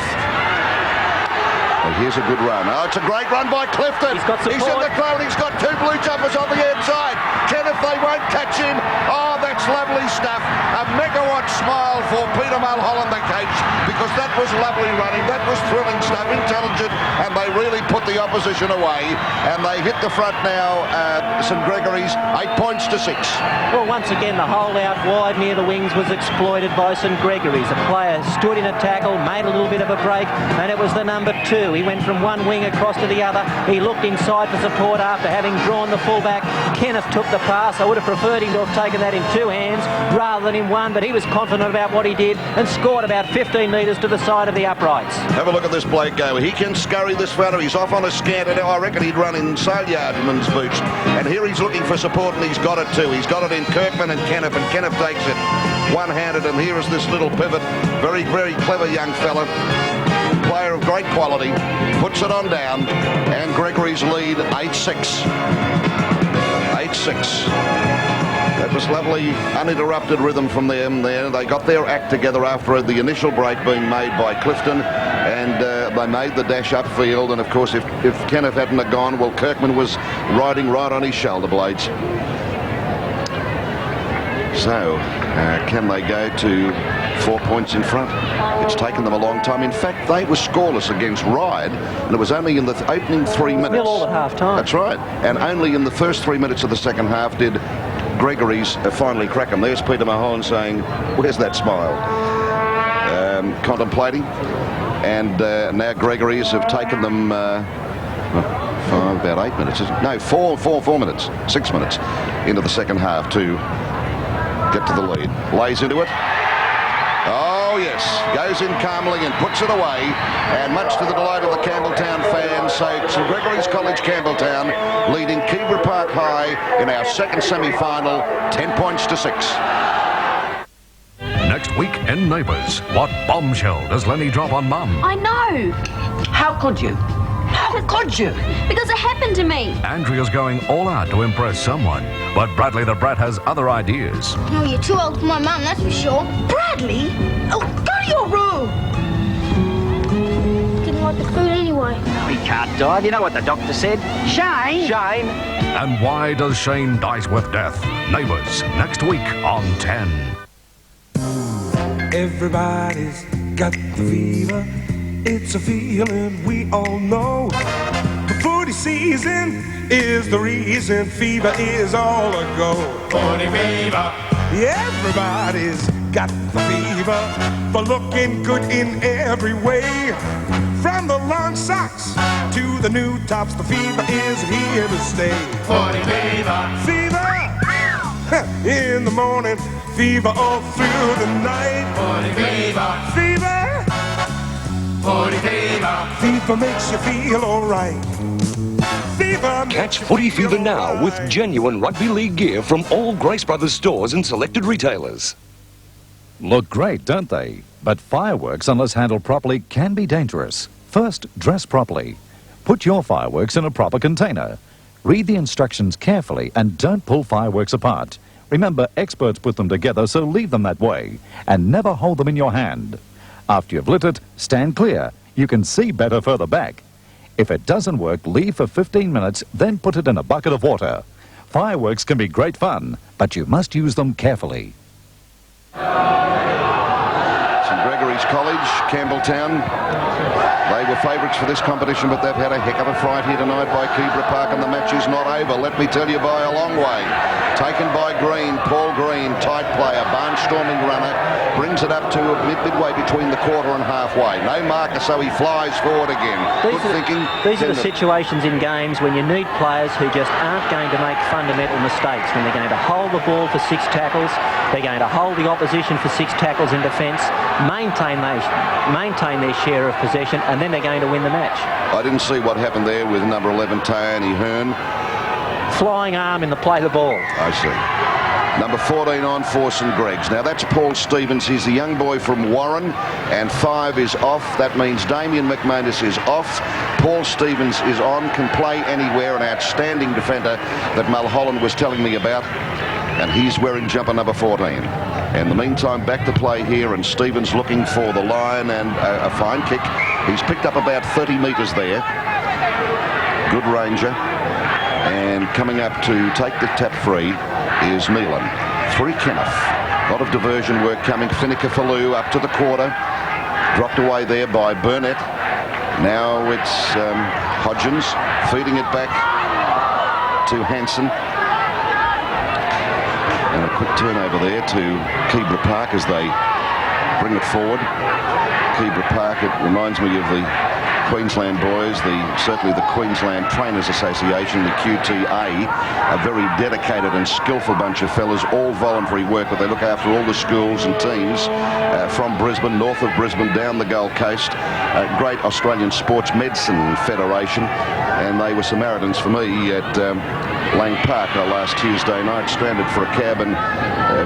Well, here's a good run. Oh, it's a great run by Clifton. He's got support. He's in the crowd. He's got 2 blue jumpers on the outside. Kenneth, they won't catch him. Oh, that's lovely stuff. A megawatt smile for Peter Mulholland, the coach, because that was lovely running, that was thrilling stuff, intelligent, and they really put the opposition away, and they hit the front now, St. Gregorys, 8 points to 6. Well, once again, the hole out wide near the wings was exploited by St. Gregorys. A player stood in a tackle, made a little bit of a break, and it was the number 2. He went from one wing across to the other. He looked inside for support after having drawn the fullback. Kenneth took the pass. I would have preferred him to have taken that in 2 hands rather than in one, but he was confident about what he did and scored about 15 metres to the side of the uprights. Have a look at this bloke go. He can scurry this fella. He's off on a scanter now. I reckon he'd run in Sale-Yardman's boots. And here he's looking for support, and he's got it too. He's got it in Kirkman and Kenneth takes it one-handed, and here is this little pivot. Very, very clever young fella. Player of great quality. Puts it on down, and Gregorys lead 8-6. 8-6. That was lovely, uninterrupted rhythm from them there. They got their act together after the initial break being made by Clifton, and they made the dash upfield. And of course, if Kenneth hadn't have gone, well, Kirkman was riding right on his shoulder blades. So, can they go to 4 points in front? It's taken them a long time. In fact, they were scoreless against Ryde, and it was only in the opening 3 minutes. Nil all at half-time. That's right. And only in the first 3 minutes of the second half did Gregorys finally crack them. There's Peter Mulholland saying, where's that smile? Contemplating. And now Gregorys have taken them about 8 minutes. No, 4 minutes, 6 minutes into the second half to get to the lead. Lays into it. Oh, yes. Goes in calmly and puts it away. And much to the delight of the Campbelltown fans, so St. Gregorys College Campbelltown leading Keebra Park High in our second semi-final, 10 points to 6. Next week in Neighbours, what bombshell does Lenny drop on Mum? I know. How could you? How could you? Because it happened to me. Andrea's going all out to impress someone, but Bradley the Brat has other ideas. No, you're too old for my mum, that's for sure. Bradley? Oh, go to your room! Didn't like the food anyway. No, he can't dive. You know what the doctor said. Shane! Shane! And why does Shane dice with death? Neighbours, next week on 10. Everybody's got the fever. It's a feeling we all know. The footy season is the reason fever is all a-go. Footy fever. Everybody's got the fever for looking good in every way. From the long socks to the new tops, the fever is here to stay. Footy fever. Fever in the morning, fever all through the night. Footy fever. Fever. Footy fever. Fever makes you feel alright. Fever. Catch Footy Fever now with genuine rugby league gear from all Grace Brothers stores and selected retailers. Look great, don't they? But fireworks, unless handled properly, can be dangerous. First, dress properly. Put your fireworks in a proper container. Read the instructions carefully and don't pull fireworks apart. Remember, experts put them together, so leave them that way. And never hold them in your hand. After you've lit it, stand clear. You can see better further back. If it doesn't work, leave for 15 minutes, then put it in a bucket of water. Fireworks can be great fun, but you must use them carefully. St. Gregorys College, Campbelltown. They were favourites for this competition, but they've had a heck of a fright here tonight by Keebra Park, and the match is not over, let me tell you, by a long way. Taken by Green, Paul Green, tight player, barnstorming runner, brings it up to midway between the quarter and halfway. No marker, so he flies forward again. Good thinking. These are the situations in games when you need players who just aren't going to make fundamental mistakes, when they're going to hold the ball for 6 tackles, they're going to hold the opposition for 6 tackles in defence, maintain their share of possession, and then they're going to win the match. I didn't see what happened there with number 11, Tony Hearn. Flying arm in the play the ball. I see. Number 14 on for St. Greg's. Now that's Paul Stevens. He's the young boy from Warren, and 5 is off. That means Damien McManus is off. Paul Stevens is on, can play anywhere, an outstanding defender that Mulholland was telling me about. And he's wearing jumper number 14. In the meantime, back to play here, and Stevens looking for the line, and a fine kick. He's picked up about 30 metres there. Good ranger. And coming up to take the tap free is Neelan. 3 Kenneth. A lot of diversion work coming. Finicka-Fallu up to the quarter. Dropped away there by Burnett. Now it's Hodgins feeding it back to Hansen. And a quick turnover there to Keebra Park as they bring it forward. Keebra Park, it reminds me of the Queensland boys, certainly the Queensland Trainers Association, the QTA, a very dedicated and skillful bunch of fellas, all voluntary work, but they look after all the schools and teams from Brisbane, north of Brisbane, down the Gold Coast. Great Australian Sports Medicine Federation, and they were Samaritans for me at Lang Park last Tuesday night, stranded for a cab, and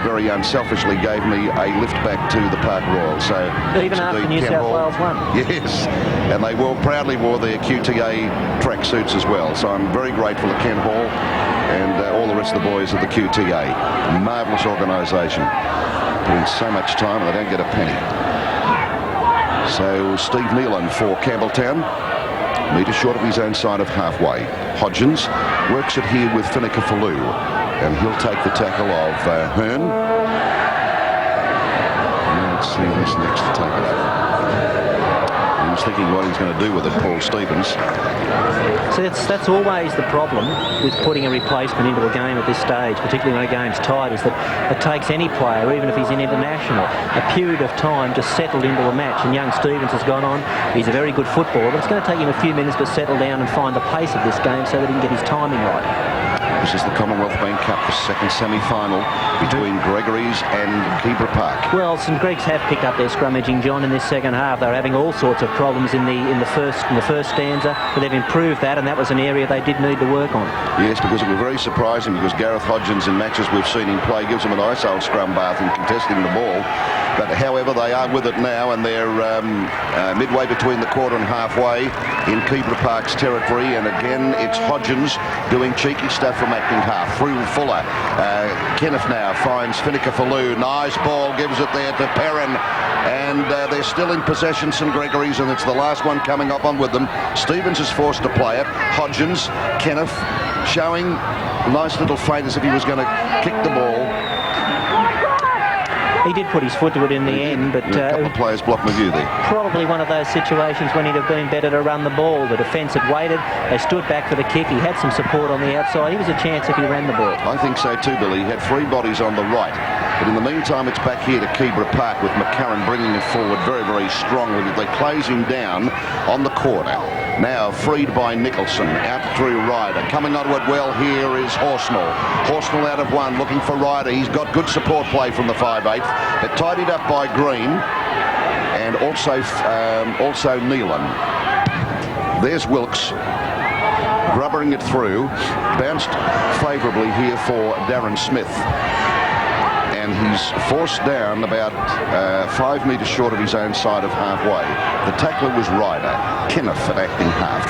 very unselfishly gave me a lift back to the Park Royal. So even after New South Wales won. Yes, and they proudly wore their QTA tracksuits as well. So I'm very grateful to Ken Hall and all the rest of the boys of the QTA. Marvellous organisation, putting so much time and they don't get a penny. So Steve Nealon for Campbelltown, metre short of his own side of halfway. Hodgins works it here with Finicka-Fallu, and he'll take the tackle of Hearn. Now let's see who's next to take it over. He was thinking what he's going to do with it, Paul Stevens. So that's always the problem with putting a replacement into a game at this stage, particularly when a game's tied, is that it takes any player, even if he's in international, a period of time to settle into a match. And young Stevens has gone on. He's a very good footballer, but it's going to take him a few minutes to settle down and find the pace of this game so that he can get his timing right. This is the Commonwealth Bank Cup, the second semi-final between Gregorys and Keebra Park. Well, St. Greg's have picked up their scrummaging, John, in this second half. They're having all sorts of problems in the first stanza, but they've improved that, and that was an area they did need to work on. Yes, because it was very surprising, because Gareth Hodgins in matches we've seen him play gives him a nice old scrum bath in contesting the ball. But however, they are with it now, and they're midway between the quarter and halfway in Keebra Park's territory. And again, it's Hodgins doing cheeky stuff from acting half. Through Fuller. Kenneth now finds Finicka-Fallu. Nice ball, gives it there to Perrin. And they're still in possession, St. Gregorys, and it's the last one coming up on with them. Stevens is forced to play it. Hodgins, Kenneth, showing a nice little feint as if he was going to kick the ball. He did put his foot to it in the end, but a couple of players blocked my view there. Probably one of those situations when he'd have been better to run the ball. The defence had waited. They stood back for the kick. He had some support on the outside. He was a chance if he ran the ball. I think so too, Billy. He had three bodies on the right. But in the meantime, it's back here to Keebra Park with McCarran bringing it forward very, very strongly. They close him down on the corner. Now freed by Nicholson, out through Ryder. Coming onto it well here is Horsnell. Horsnell out of one, looking for Ryder. He's got good support play from the 5/8, but tidied up by Green and also Nealon. There's Wilkes, rubbering it through, bounced favourably here for Darren Smith. And he's forced down about 5 metres short of his own side of halfway. The tackler was Ryder. Kenneth at acting half.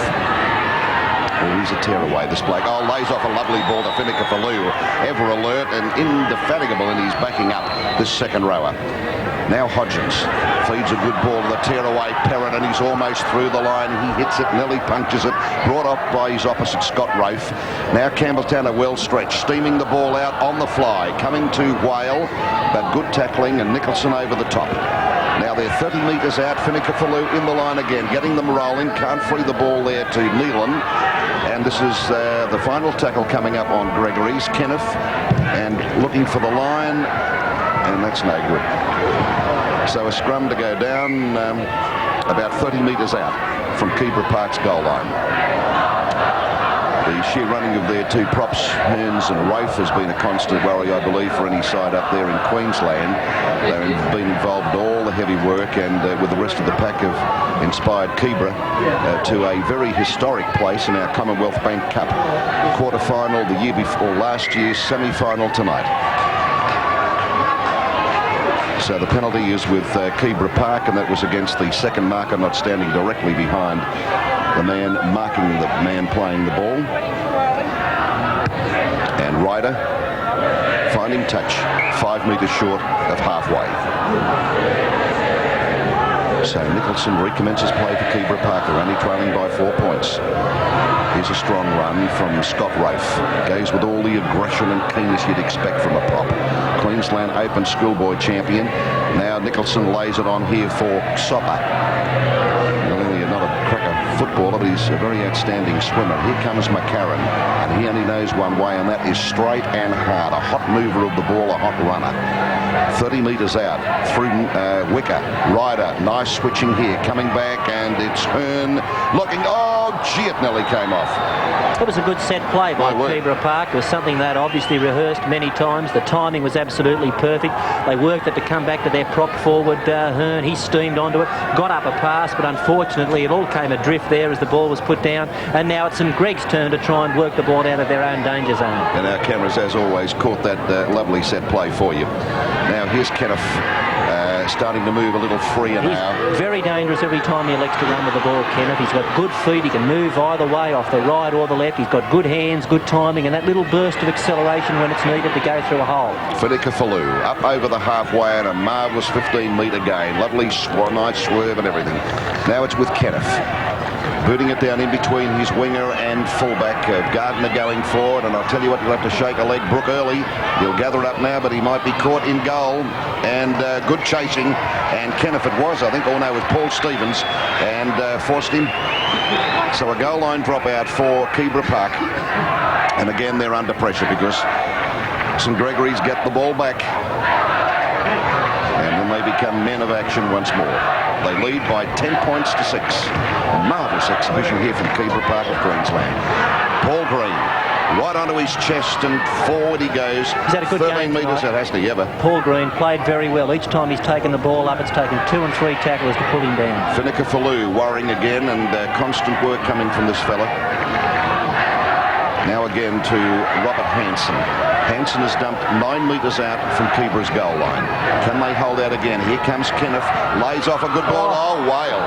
Oh, he's a tearaway, this bloke. Oh, lays off a lovely ball to Finicka-Fallu. Ever alert and indefatigable in his backing up this second rower. Now Hodgins feeds a good ball to the tearaway Perrin, and he's almost through the line. He hits it, nearly punctures it, brought up by his opposite Scott Rafe. Now Campbelltown are well stretched, steaming the ball out on the fly, coming to Whale, but good tackling, and Nicholson over the top. Now they're 30 metres out. Finicka-Fallu in the line again, getting them rolling, can't free the ball there to Nealon. And this is the final tackle coming up on Gregorys. Kenneth, and looking for the line, and that's no good. So a scrum to go down about 30 metres out from Keebra Park's goal line. The sheer running of their two props, Hearns and Rafe, has been a constant worry, I believe, for any side up there in Queensland. They've been involved in all the heavy work, and with the rest of the pack have inspired Keebra to a very historic place in our Commonwealth Bank Cup quarter-final the year before, last year's semi-final tonight. So the penalty is with Keebra Park, and that was against the second marker, not standing directly behind the man marking the man playing the ball. And Ryder finding touch 5 metres short of halfway. So Nicholson recommences play for Keebra Park. They're only trailing by 4 points. Here's a strong run from Scott Rafe. Goes with all the aggression and keenness you'd expect from a prop. Queensland Open schoolboy champion. Now Nicholson lays it on here for Sopper. Really not a cracker footballer, but he's a very outstanding swimmer. Here comes McCarran, and he only knows one way, and that is straight and hard. A hot mover of the ball, a hot runner. 30 metres out through Wicker. Ryder, nice switching here, coming back, and it's Hearn looking. Oh, gee, it nearly came off. It was a good set play by Keebra Park. It was something that obviously rehearsed many times. The timing was absolutely perfect. They worked it to come back to their prop forward, Hearn. He steamed onto it, got up a pass, but unfortunately it all came adrift there as the ball was put down. And now it's St. Greg's turn to try and work the ball out of their own danger zone. And our cameras, as always, caught that lovely set play for you. Now here's Kenneth starting to move a little freer now. He's very dangerous every time he elects to run with the ball, Kenneth. He's got good feet. He can move either way, off the right or the left. He's got good hands, good timing, and that little burst of acceleration when it's needed to go through a hole. Finicafaloo up over the halfway and a marvellous 15-metre gain. Lovely, nice swerve and everything. Now it's with Kenneth. Booting it down in between his winger and fullback. Gardner going forward, and I'll tell you what, you'll have to shake a leg. Brook early. He'll gather it up now, but he might be caught in goal. And good chasing. And Kenneth it was, I think. Oh no, it was Paul Stevens. And forced him. So a goal line drop out for Keebra Park. And again, they're under pressure because St. Gregorys get the ball back. And then they become men of action once more. They lead by 10 points to 6. A marvellous exhibition here from Keebra Park of Queensland. Paul Green, right onto his chest, and forward he goes. He's had a good 13 metres, that has to ever. Paul Green played very well. Each time he's taken the ball up, it's taken 2 and 3 tacklers to pull him down. Finicafaloo worrying again, and constant work coming from this fella. Now again to Robert Hansen. Hansen has dumped 9 metres out from Keebra's goal line. Can they hold out again? Here comes Kenneth. Lays off a good ball. Oh, whale.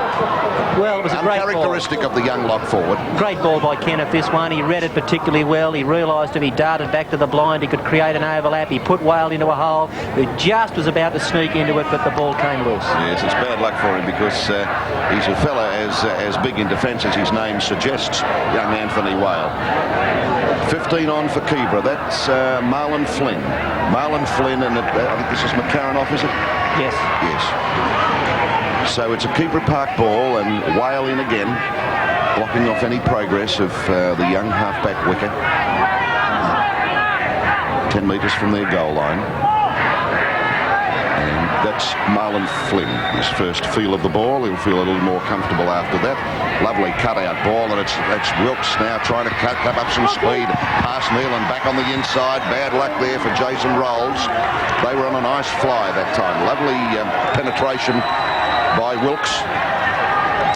Well, it was a great ball. Uncharacteristic of the young lock forward. Great ball by Kenneth, this one. He read it particularly well. He realised if he darted back to the blind, he could create an overlap. He put Whale into a hole. He just was about to sneak into it, but the ball came loose. Yes, it's bad luck for him because he's a fella as big in defence as his name suggests, young Anthony Whale. 15 on for Keebra. That's Marlon Flynn. Marlon Flynn, and I think this is McCarran off, is it? Yes. Yes. So it's a Keebra Park ball, and Whale in again, blocking off any progress of the young halfback Wicker. 10 metres from their goal line. And that's Marlon Flynn. His first feel of the ball. He'll feel a little more comfortable after that. Lovely cutout ball, and it's Wilkes now trying to cut up some speed. Past Nealon, back on the inside. Bad luck there for Jason Rolls. They were on a nice fly that time. Lovely penetration by Wilkes.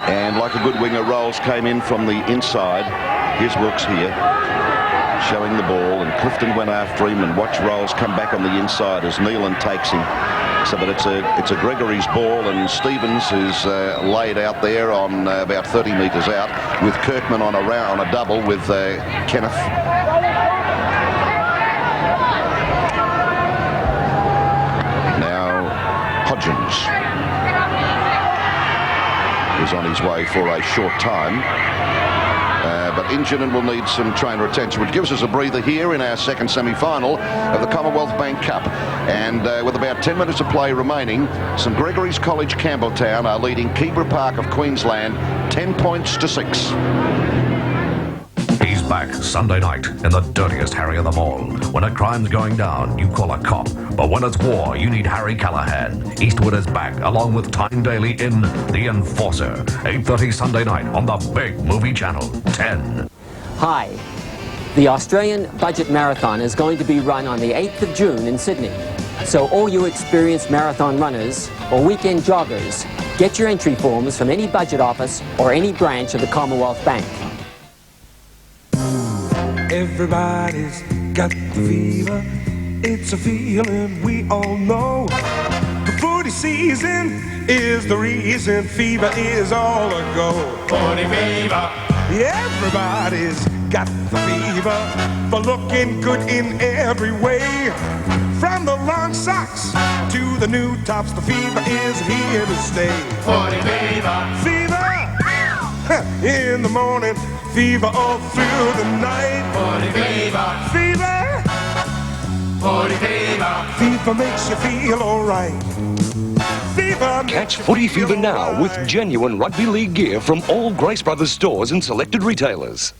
And like a good winger, Rolls came in from the inside. Here's Wilkes here, showing the ball, and Clifton went after him, and watch Rolls come back on the inside as Nealon takes him. So, but it's a Gregorys ball, and Stevens is laid out there on about 30 metres out, with Kirkman on a double with Kenneth. Now Hodgins is on his way for a short time. But injured and will need some trainer attention, which gives us a breather here in our second semi-final of the Commonwealth Bank Cup. And with about 10 minutes of play remaining, St. Gregorys College Campbelltown are leading Keebra Park of Queensland 10 points to 6. He's back Sunday night in the dirtiest Harry of them all. When a crime's going down, you call a cop. But when it's war, you need Harry Callahan. Eastwood is back, along with Tyne Daly in The Enforcer. 8:30 Sunday night on the big movie channel, 10. Hi. The Australian Budget Marathon is going to be run on the 8th of June in Sydney. So all you experienced marathon runners or weekend joggers, get your entry forms from any budget office or any branch of the Commonwealth Bank. Everybody's got the fever. It's a feeling we all know. The footy season is the reason fever is all a go. Footy fever. Everybody's got the fever for looking good in every way. From the long socks to the new tops, the fever is here to stay. Footy fever. Fever in the morning, fever all through the night. 40 fever. Fever. 40 fever. Fever makes you feel alright. Fever. Catch Footy Fever now with genuine rugby league gear from all Grace Brothers stores and selected retailers.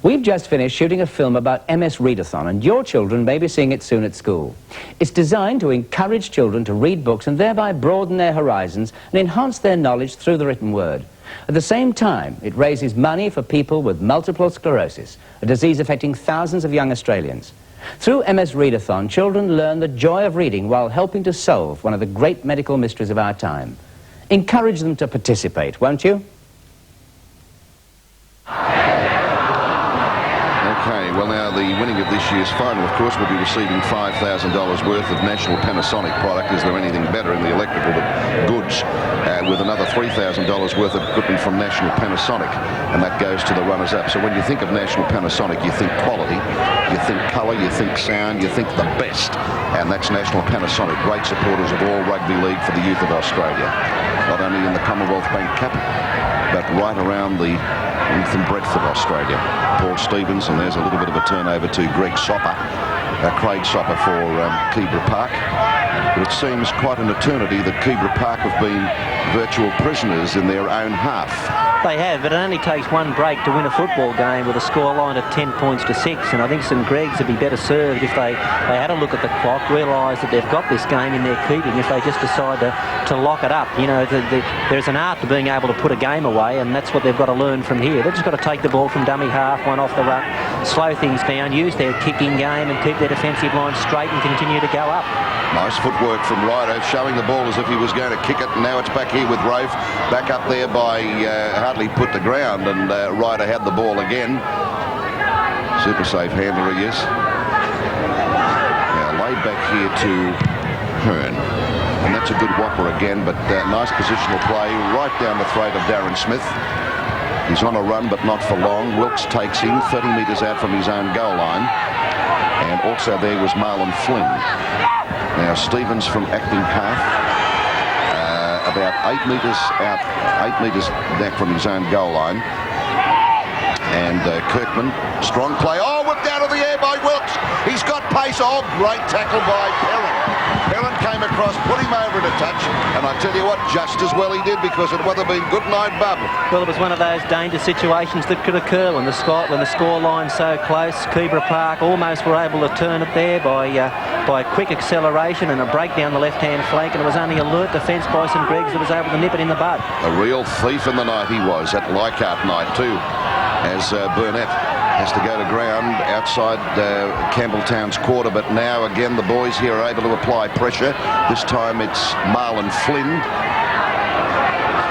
We've just finished shooting a film about MS Readathon, and your children may be seeing it soon at school. It's designed to encourage children to read books and thereby broaden their horizons and enhance their knowledge through the written word. At the same time, it raises money for people with multiple sclerosis, a disease affecting thousands of young Australians. Through MS Readathon, children learn the joy of reading while helping to solve one of the great medical mysteries of our time. Encourage them to participate, won't you? Okay, well now the winning of this year's final, of course, will be receiving $5,000 worth of National Panasonic product. Is there anything better in the electrical goods? With another $3,000 worth of equipment from National Panasonic, and that goes to the runners-up. So when you think of National Panasonic, you think quality, you think colour, you think sound, you think the best, and that's National Panasonic, great supporters of all rugby league for the youth of Australia. Not only in the Commonwealth Bank Cup, but right around the length and breadth of Australia. Paul Stevens, and there's a little bit of a turnover to Craig Sopper for Keebra Park. But it seems quite an eternity that Keebra Park have been virtual prisoners in their own half. They have, but it only takes one break to win a football game with a scoreline of 10 points to 6, and I think St.Gregorys would be better served if they had a look at the clock, realise that they've got this game in their keeping if they just decide to lock it up. You know, there's an art to being able to put a game away, and that's what they've got to learn from here. They've just got to take the ball from dummy half, one off the ruck, slow things down, use their kicking game and keep their defensive line straight and continue to go up. Nice footwork from Ryder, showing the ball as if he was going to kick it, and now it's back here with Rofe, back up there by hardly put the ground, and Ryder had the ball again. Super safe handler he is. Now laid back here to Hearn, and that's a good whopper again, but nice positional play right down the throat of Darren Smith. He's on a run, but not for long. Wilkes takes him 30 metres out from his own goal line, and also there was Marlon Flynn. Now Stevens from acting half, about 8 metres out, 8 metres back from his own goal line. And Kirkman, strong play. Oh, whipped out of the air by Wilkes. He's got pace. Oh, great tackle by Perrin. Perrin came across, put him over to touch, and I tell you what, just as well he did, because it would have been good night, Bub. Well, it was one of those dangerous situations that could occur when the score line's so close. Keebra Park almost were able to turn it there by quick acceleration and a break down the left-hand flank, and it was only alert defence by St.Gregorys that was able to nip it in the bud. A real thief in the night he was, at Leichhardt night too, as Burnett has to go to ground outside Campbelltown's quarter. But now again the boys here are able to apply pressure. This time it's Marlon Flynn,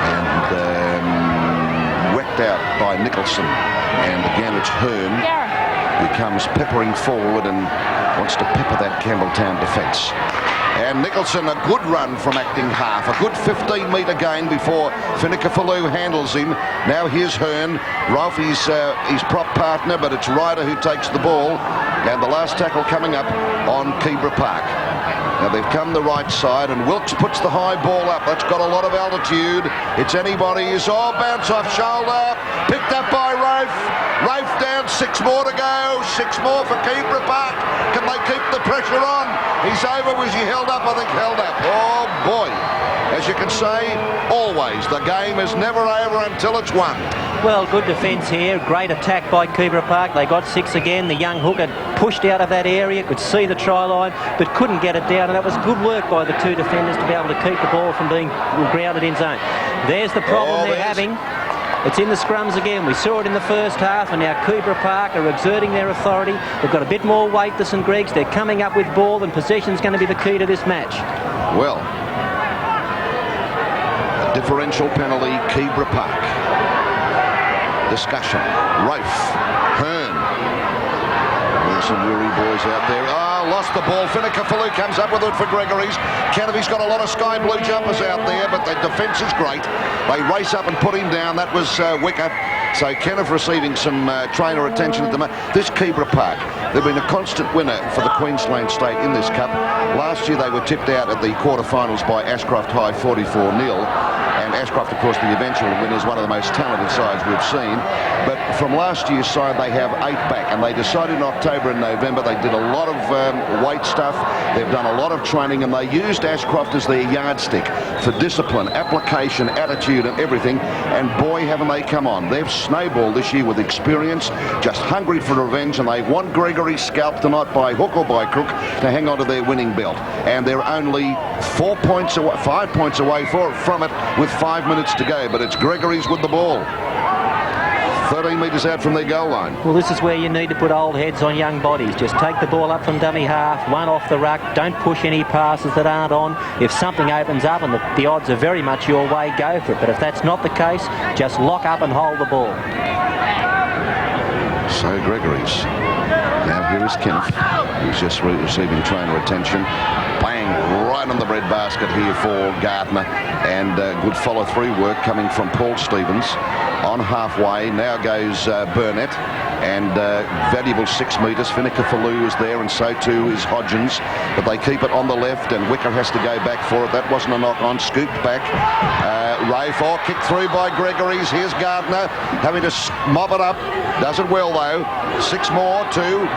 and whacked out by Nicholson, and again it's Hearn who comes peppering forward and wants to pepper that Campbelltown defence. And Nicholson, a good run from acting half, a good 15-metre gain before Finicafaloo handles him. Now here's Hearn. Rolfe, his prop partner, but it's Ryder who takes the ball. And the last tackle coming up on Keebra Park. Now they've come the right side, and Wilkes puts the high ball up. That's got a lot of altitude. It's anybody's. Oh, bounce off shoulder. Picked up by Rofe. Rofe down, 6 more to go. 6 more for Keebra Park. Can they keep the pressure on? He's over. Was he held up? I think held up. Oh, boy. As you can say, always, the game is never over until it's won. Well, good defence here. Great attack by Keebra Park. They got 6 again. The young hooker pushed out of that area, could see the try line, but couldn't get it down. And that was good work by the 2 defenders to be able to keep the ball from being grounded in zone. There's the problem they're having. It's in the scrums again. We saw it in the first half, and now Keebra Park are exerting their authority. They've got a bit more weight than St.Gregorys. They're coming up with ball, and possession's going to be the key to this match. Well, a differential penalty, Keebra Park. Discussion. Rofe. Hearn. There's some weary boys out there. Lost the ball. Finicafaloo comes up with it for Gregorys. Kennedy's got a lot of sky blue jumpers out there, but the defence is great. They race up and put him down. That was Wicker. So Kenneth receiving some trainer attention at the moment. This Keebra Park, they've been a constant winner for the Queensland State in this cup. Last year they were tipped out at the quarterfinals by Ashcroft High 44-0. And Ashcroft, of course, the eventual winners, one of the most talented sides we've seen. But from last year's side, they have 8 back, and they decided in October and November. They did a lot of weight stuff. They've done a lot of training, and they used Ashcroft as their yardstick for discipline, application, attitude, and everything. And boy, haven't they come on. They've snowballed this year with experience, just hungry for revenge, and they want Gregory scalped tonight by hook or by crook to hang on to their winning belt. And they're only 4 points away, 5 points away from it with 5 minutes to go. But it's Gregorys with the ball. 13 metres out from their goal line. Well, this is where you need to put old heads on young bodies. Just take the ball up from dummy half, one off the ruck. Don't push any passes that aren't on. If something opens up and the odds are very much your way, go for it. But if that's not the case, just lock up and hold the ball. So Gregorys. Now here is Kenneth, who's just receiving trainer attention. Bang, right on the breadbasket here for Gardner. And good follow-through work coming from Paul Stevens. On halfway, now goes Burnett. And valuable 6 metres. Finicka-Fallu is there, and so too is Hodgins. But they keep it on the left, and Wicker has to go back for it. That wasn't a knock-on. Scooped back. Ray Four kicked through by Gregorys. Here's Gardner having to mop it up. Does it well, though. 6 more, 2.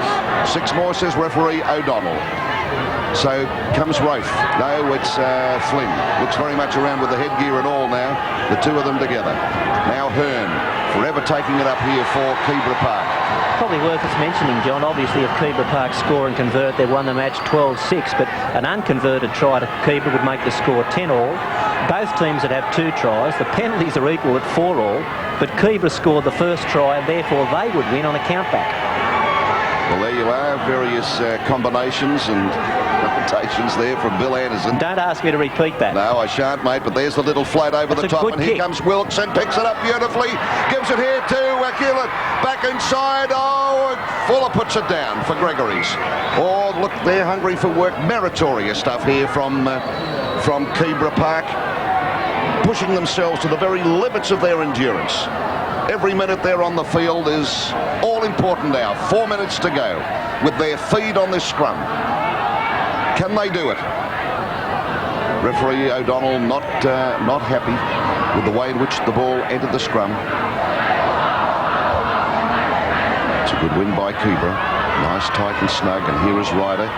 6 more, says referee O'Donnell. So comes Rafe. No, it's Flynn. Looks very much around with the headgear and all now. The two of them together. Now Hearn, forever taking it up here for Keebra Park. Probably worth us mentioning, John, obviously if Keebra Park score and convert, they won the match 12-6, but an unconverted try to Keebra would make the score 10-all. Both teams would have 2 tries. The penalties are equal at 4-all, but Keebra scored the first try, and therefore they would win on a countback. Well, there you are, various combinations and reputations there from Bill Anderson. Don't ask me to repeat that. No, I shan't, mate, but there's the little float over the top, and here comes Wilkes and picks it up beautifully. Gives it here to Hewlett. Back inside. Oh, Fuller puts it down for Gregorys. Oh, look, they're hungry for work. Meritorious stuff here from Keebra Park. Pushing themselves to the very limits of their endurance. Every minute they're on the field is all important now. 4 minutes to go with their feed on this scrum. Can they do it? Referee O'Donnell not happy with the way in which the ball entered the scrum. It's a good win by Keebra. Nice, tight and snug. And here is Ryder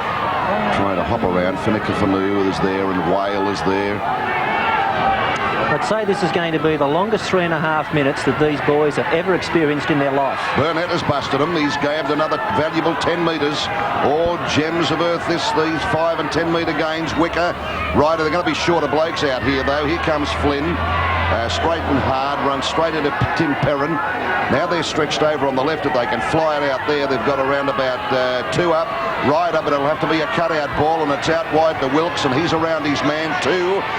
trying to hop around. Finicka-Fallu is there and Whale is there. I'd say this is going to be the longest 3.5 minutes that these boys have ever experienced in their life. Burnett has busted him. He's grabbed another valuable 10 metres. Oh, gems of earth, these 5 and 10 metre gains. Wicker, Ryder, they're going to be shorter blokes out here, though. Here comes Flynn. Straight and hard, runs straight into Tim Perrin. Now they're stretched over on the left. If they can fly it out there, they've got around about 2 up. Ryder, but it'll have to be a cutout ball, and it's out wide to Wilkes, and he's around his man 2.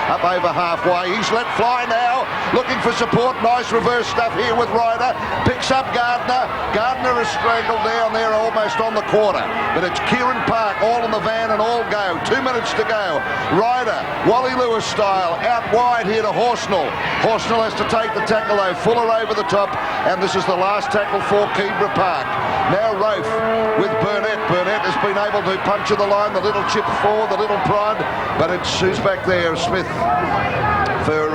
Up over halfway. He's let fly now. Looking for support. Nice reverse stuff here with Ryder. Picks up Gardner. Gardner is strangled down there almost on the quarter. But it's Kieran Park all in the van and all go. 2 minutes to go. Ryder, Wally Lewis style, out wide here to Horsnell. Horsnell has to take the tackle though. Fuller over the top, and this is the last tackle for Keebra Park. Now Rofe with Burnett. Burnett has been able to puncture the line, the little chip forward, the little prod, but it's who's back there? Smith for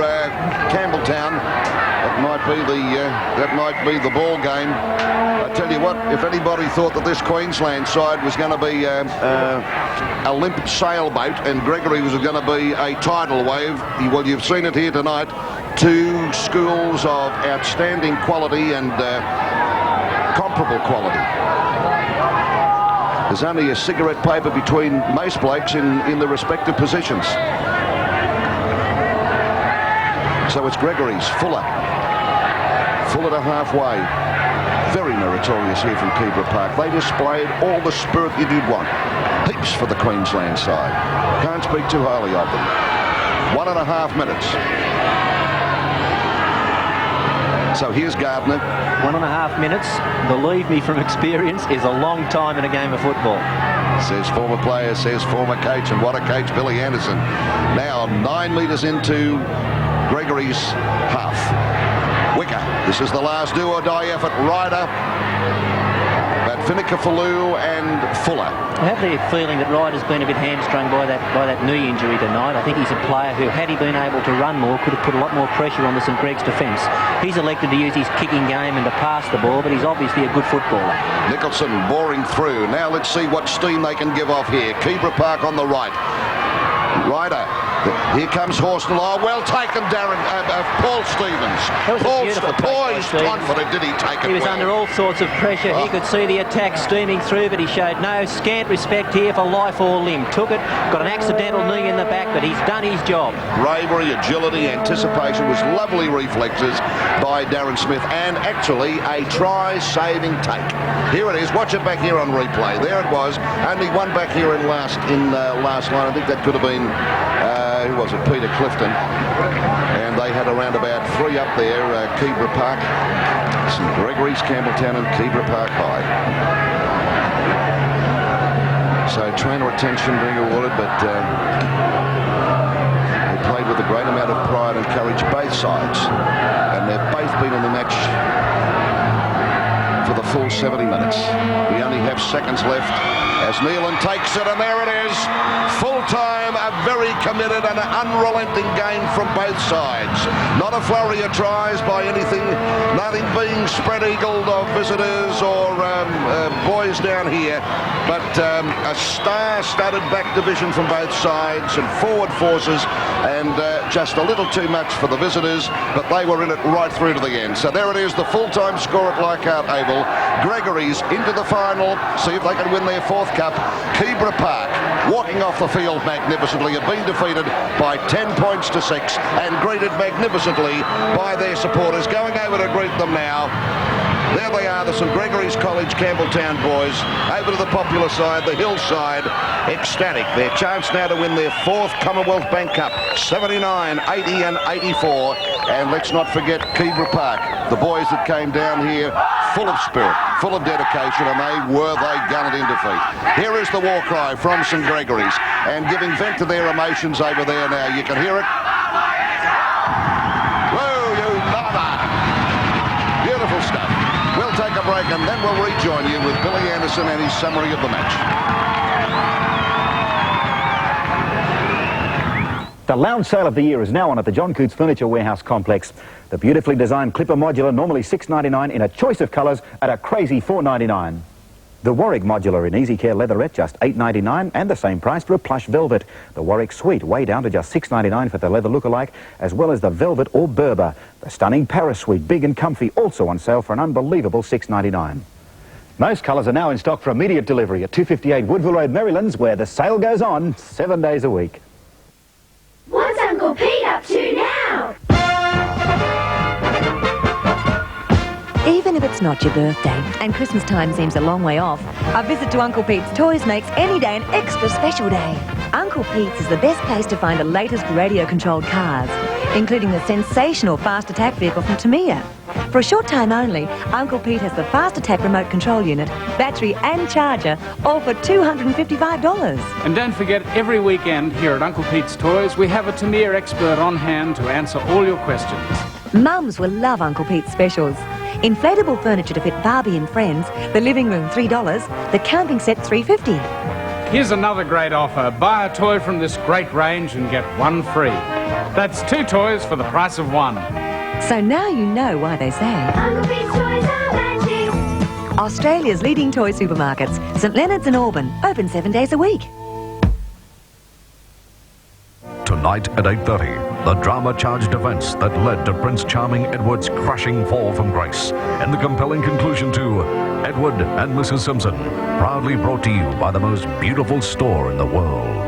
Campbelltown. That might be the ball game. I tell you what, if anybody thought that this Queensland side was going to be a limp sailboat and Gregory was going to be a tidal wave, well, you've seen it here tonight. 2 schools of outstanding quality and comparable quality. There's only a cigarette paper between most blokes in the respective positions. So it's Gregorys, Fuller to halfway. Very meritorious here from Keebra Park. They displayed all the spirit you'd want. Heaps for the Queensland side. Can't speak too highly of them. 1.5 minutes. So here's Gardner. 1.5 minutes, believe me from experience, is a long time in a game of football. Says former player, says former coach, and what a coach, Billy Anderson. Now 9 metres into Gregorys' half. Wicker, this is the last do-or-die effort. Ryder, but Finicafaloo and Fuller. I have the feeling that Ryder's been a bit hamstrung by that knee injury tonight. I think he's a player who, had he been able to run more, could have put a lot more pressure on the St. Greg's defence. He's elected to use his kicking game and to pass the ball, but he's obviously a good footballer. Nicholson boring through. Now let's see what steam they can give off here. Keebra Park on the right. Ryder. Here comes Horsnell. Oh, well taken, Darren. Paul Stevens. That was a beautiful poised, confident. Did he take it He was well? under all sorts of pressure. He could see the attack steaming through, but he showed no scant respect here for life or limb. Took it, got an accidental knee in the back, but he's done his job. Bravery, agility, anticipation was lovely reflexes by Darren Smith, and actually a try-saving take. Here it is. Watch it back here on replay. There it was. Only one back here in last line. I think that could have been who was it? Peter Clifton. And they had around about 3 up there. Keebra Park, St.Gregorys, Campbelltown, and Keebra Park High. So trainer attention being awarded, but they played with a great amount of pride and courage, both sides, and they've both been in the match for the full 70 minutes. We only have seconds left as Nealon takes it, and there it is. Full time, a very committed and unrelenting game from both sides. Not a flurry of tries by anything, nothing being spread-eagled of visitors or boys down here, but a star-studded back division from both sides and forward forces, and just a little too much for the visitors, but they were in it right through to the end. So there it is, the full-time score at Leichhardt Oval. Gregorys into the final, see if they can win their 4th cup. Keebra Park walking off the field magnificently, had been defeated by 10 points to 6 and greeted magnificently by their supporters. Going over to greet them now. There they are, the St. Gregorys College Campbelltown boys, over to the popular side, the hillside, ecstatic. Their chance now to win their 4th Commonwealth Bank Cup, 79, 80 and 84. And let's not forget Keebra Park, the boys that came down here full of spirit, full of dedication, and they gunned in defeat. Here is the war cry from St. Gregorys, and giving vent to their emotions over there now. You can hear it. Whoa, you mama! Beautiful stuff. We'll take a break and then we'll rejoin you with Billy Anderson and his summary of the match. The lounge sale of the year is now on at the John Cootes Furniture Warehouse Complex. The beautifully designed Clipper Modular, normally $6.99 in a choice of colours at a crazy $4.99. The Warwick Modular in Easy Care Leatherette, just $8.99, and the same price for a plush velvet. The Warwick Suite, way down to just $6.99 for the leather lookalike, as well as the velvet or Berber. The stunning Paris Suite, big and comfy, also on sale for an unbelievable $6.99. Most colours are now in stock for immediate delivery at 258 Woodville Road, Marylands, where the sale goes on 7 days a week. What's Uncle Pete up to now? Even if it's not your birthday and Christmas time seems a long way off, a visit to Uncle Pete's Toys makes any day an extra special day. Uncle Pete's is the best place to find the latest radio-controlled cars, including the sensational fast attack vehicle from Tamiya. For a short time only, Uncle Pete has the fast attack remote control unit, battery and charger, all for $255. And don't forget, every weekend here at Uncle Pete's Toys, we have a Tamiya expert on hand to answer all your questions. Mums will love Uncle Pete's specials. Inflatable furniture to fit Barbie and friends, the living room $3, the camping set $3.50. Here's another great offer. Buy a toy from this great range and get one free. That's 2 toys for the price of 1. So now you know why they say Uncle Pete's Toys are magic. Australia's leading toy supermarkets, St Leonard's and Auburn, open 7 days a week. Tonight at 8:30, the drama-charged events that led to Prince Charming Edward's crushing fall from grace, and the compelling conclusion to Edward and Mrs. Simpson, proudly brought to you by the most beautiful store in the world.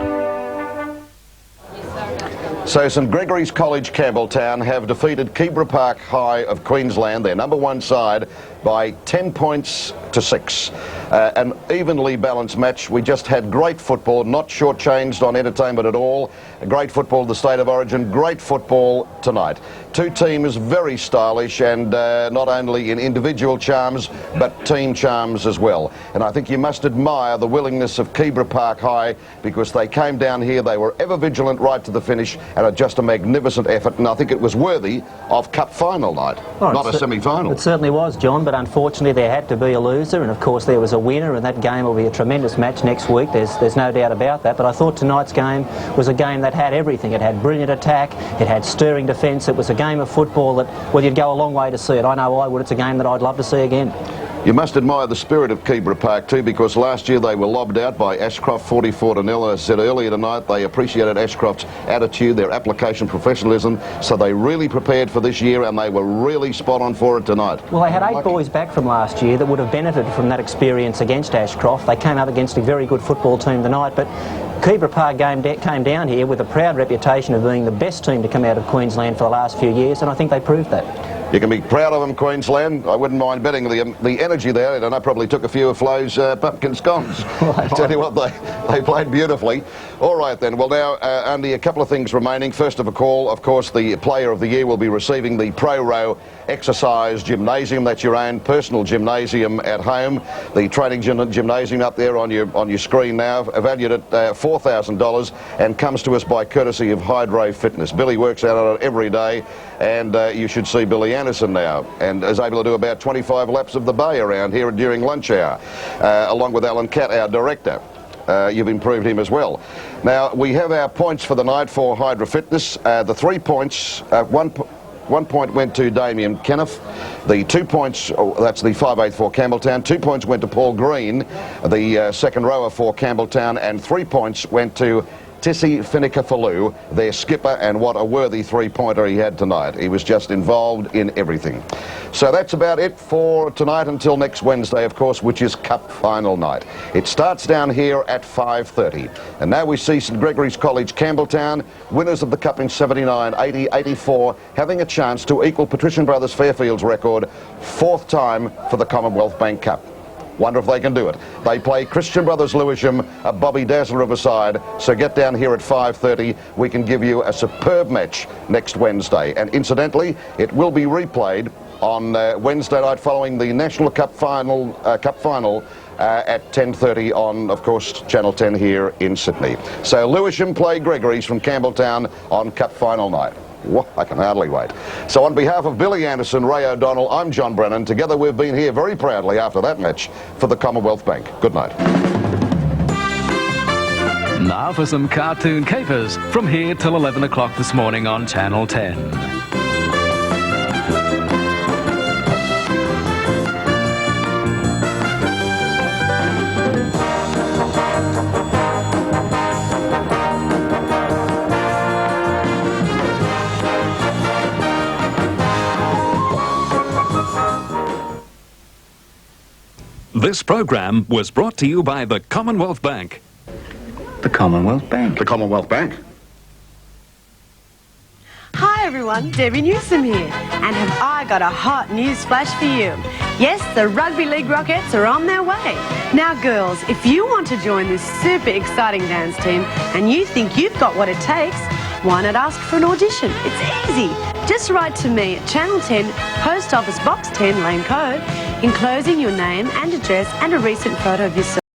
So St. Gregorys College Campbelltown have defeated Keebra Park High of Queensland, their #1 side, by 10 points to 6. An evenly balanced match. We just had great football, not shortchanged on entertainment at all. Great football, the state of origin, great football tonight. 2 teams very stylish, and not only in individual charms, but team charms as well. And I think you must admire the willingness of Keebra Park High, because they came down here, they were ever vigilant right to the finish, and just a magnificent effort, and I think it was worthy of cup final night, not a semi-final. It certainly was, John, but unfortunately there had to be a loser, and of course there was a winner, and that game will be a tremendous match next week. There's no doubt about that, but I thought tonight's game was a game that had everything. It had brilliant attack, it had stirring defence, it was a game of football that, well, you'd go a long way to see it. I know I would. It's a game that I'd love to see again. You must admire the spirit of Keebra Park too, because last year they were lobbed out by Ashcroft 44-0. As I said earlier tonight, they appreciated Ashcroft's attitude, their application professionalism, so they really prepared for this year and they were really spot on for it tonight. Well, they had 8 boys back from last year that would have benefited from that experience against Ashcroft. They came up against a very good football team tonight, but Keebra Park came down here with a proud reputation of being the best team to come out of Queensland for the last few years, and I think they proved that. You can be proud of them, Queensland. I wouldn't mind betting the energy there. And I probably took a few of Flo's pumpkin scones. I tell you what, they played beautifully. All right then. Well, now only a couple of things remaining. First of all, of course, the Player of the Year will be receiving the Pro Row Exercise Gymnasium. That's your own personal gymnasium at home. The training gymnasium up there on your screen now, valued at $4,000, and comes to us by courtesy of Hydro Fitness. Billy works out on it every day, and you should see Billy Anderson now, and is able to do about 25 laps of the bay around here during lunch hour, along with Alan Catt, our director. You've improved him as well. Now, we have our points for the night for Hydro Fitness. The 3 points, one point went to Damien Kenneth. The 2 points, that's the 5'8" for Campbelltown. 2 points went to Paul Green, the second rower for Campbelltown, and 3 points went to Tissi Finicafalou, their skipper, and what a worthy three-pointer he had tonight. He was just involved in everything. So that's about it for tonight until next Wednesday, of course, which is Cup Final night. It starts down here at 5:30. And now we see St.Gregorys College Campbelltown, winners of the Cup in 79, 80, 84, having a chance to equal Patrician Brothers Fairfield's record, 4th time for the Commonwealth Bank Cup. Wonder if they can do it. They play Christian Brothers Lewisham, a Bobby Dazzler of a side, so get down here at 5:30. We can give you a superb match next Wednesday. And incidentally, it will be replayed on Wednesday night following the National Cup Final at 10:30 on, of course, Channel 10 here in Sydney. So Lewisham play Gregorys from Campbelltown on Cup Final night. Whoa, I can hardly wait. So on behalf of Billy Anderson, Ray O'Donnell, I'm John Brennan. Together we've been here very proudly after that match for the Commonwealth Bank. Good night. Now for some cartoon capers from here till 11 o'clock this morning on Channel 10. This program was brought to you by the Commonwealth Bank. The Commonwealth Bank. The Commonwealth Bank. Hi everyone, Debbie Newsom here, and have I got a hot news flash for you. Yes, the Rugby League Rockets are on their way. Now girls, if you want to join this super exciting dance team and you think you've got what it takes, why not ask for an audition? It's easy. Just write to me at Channel 10, Post Office Box 10, Lane Cove, enclosing your name and address and a recent photo of yourself.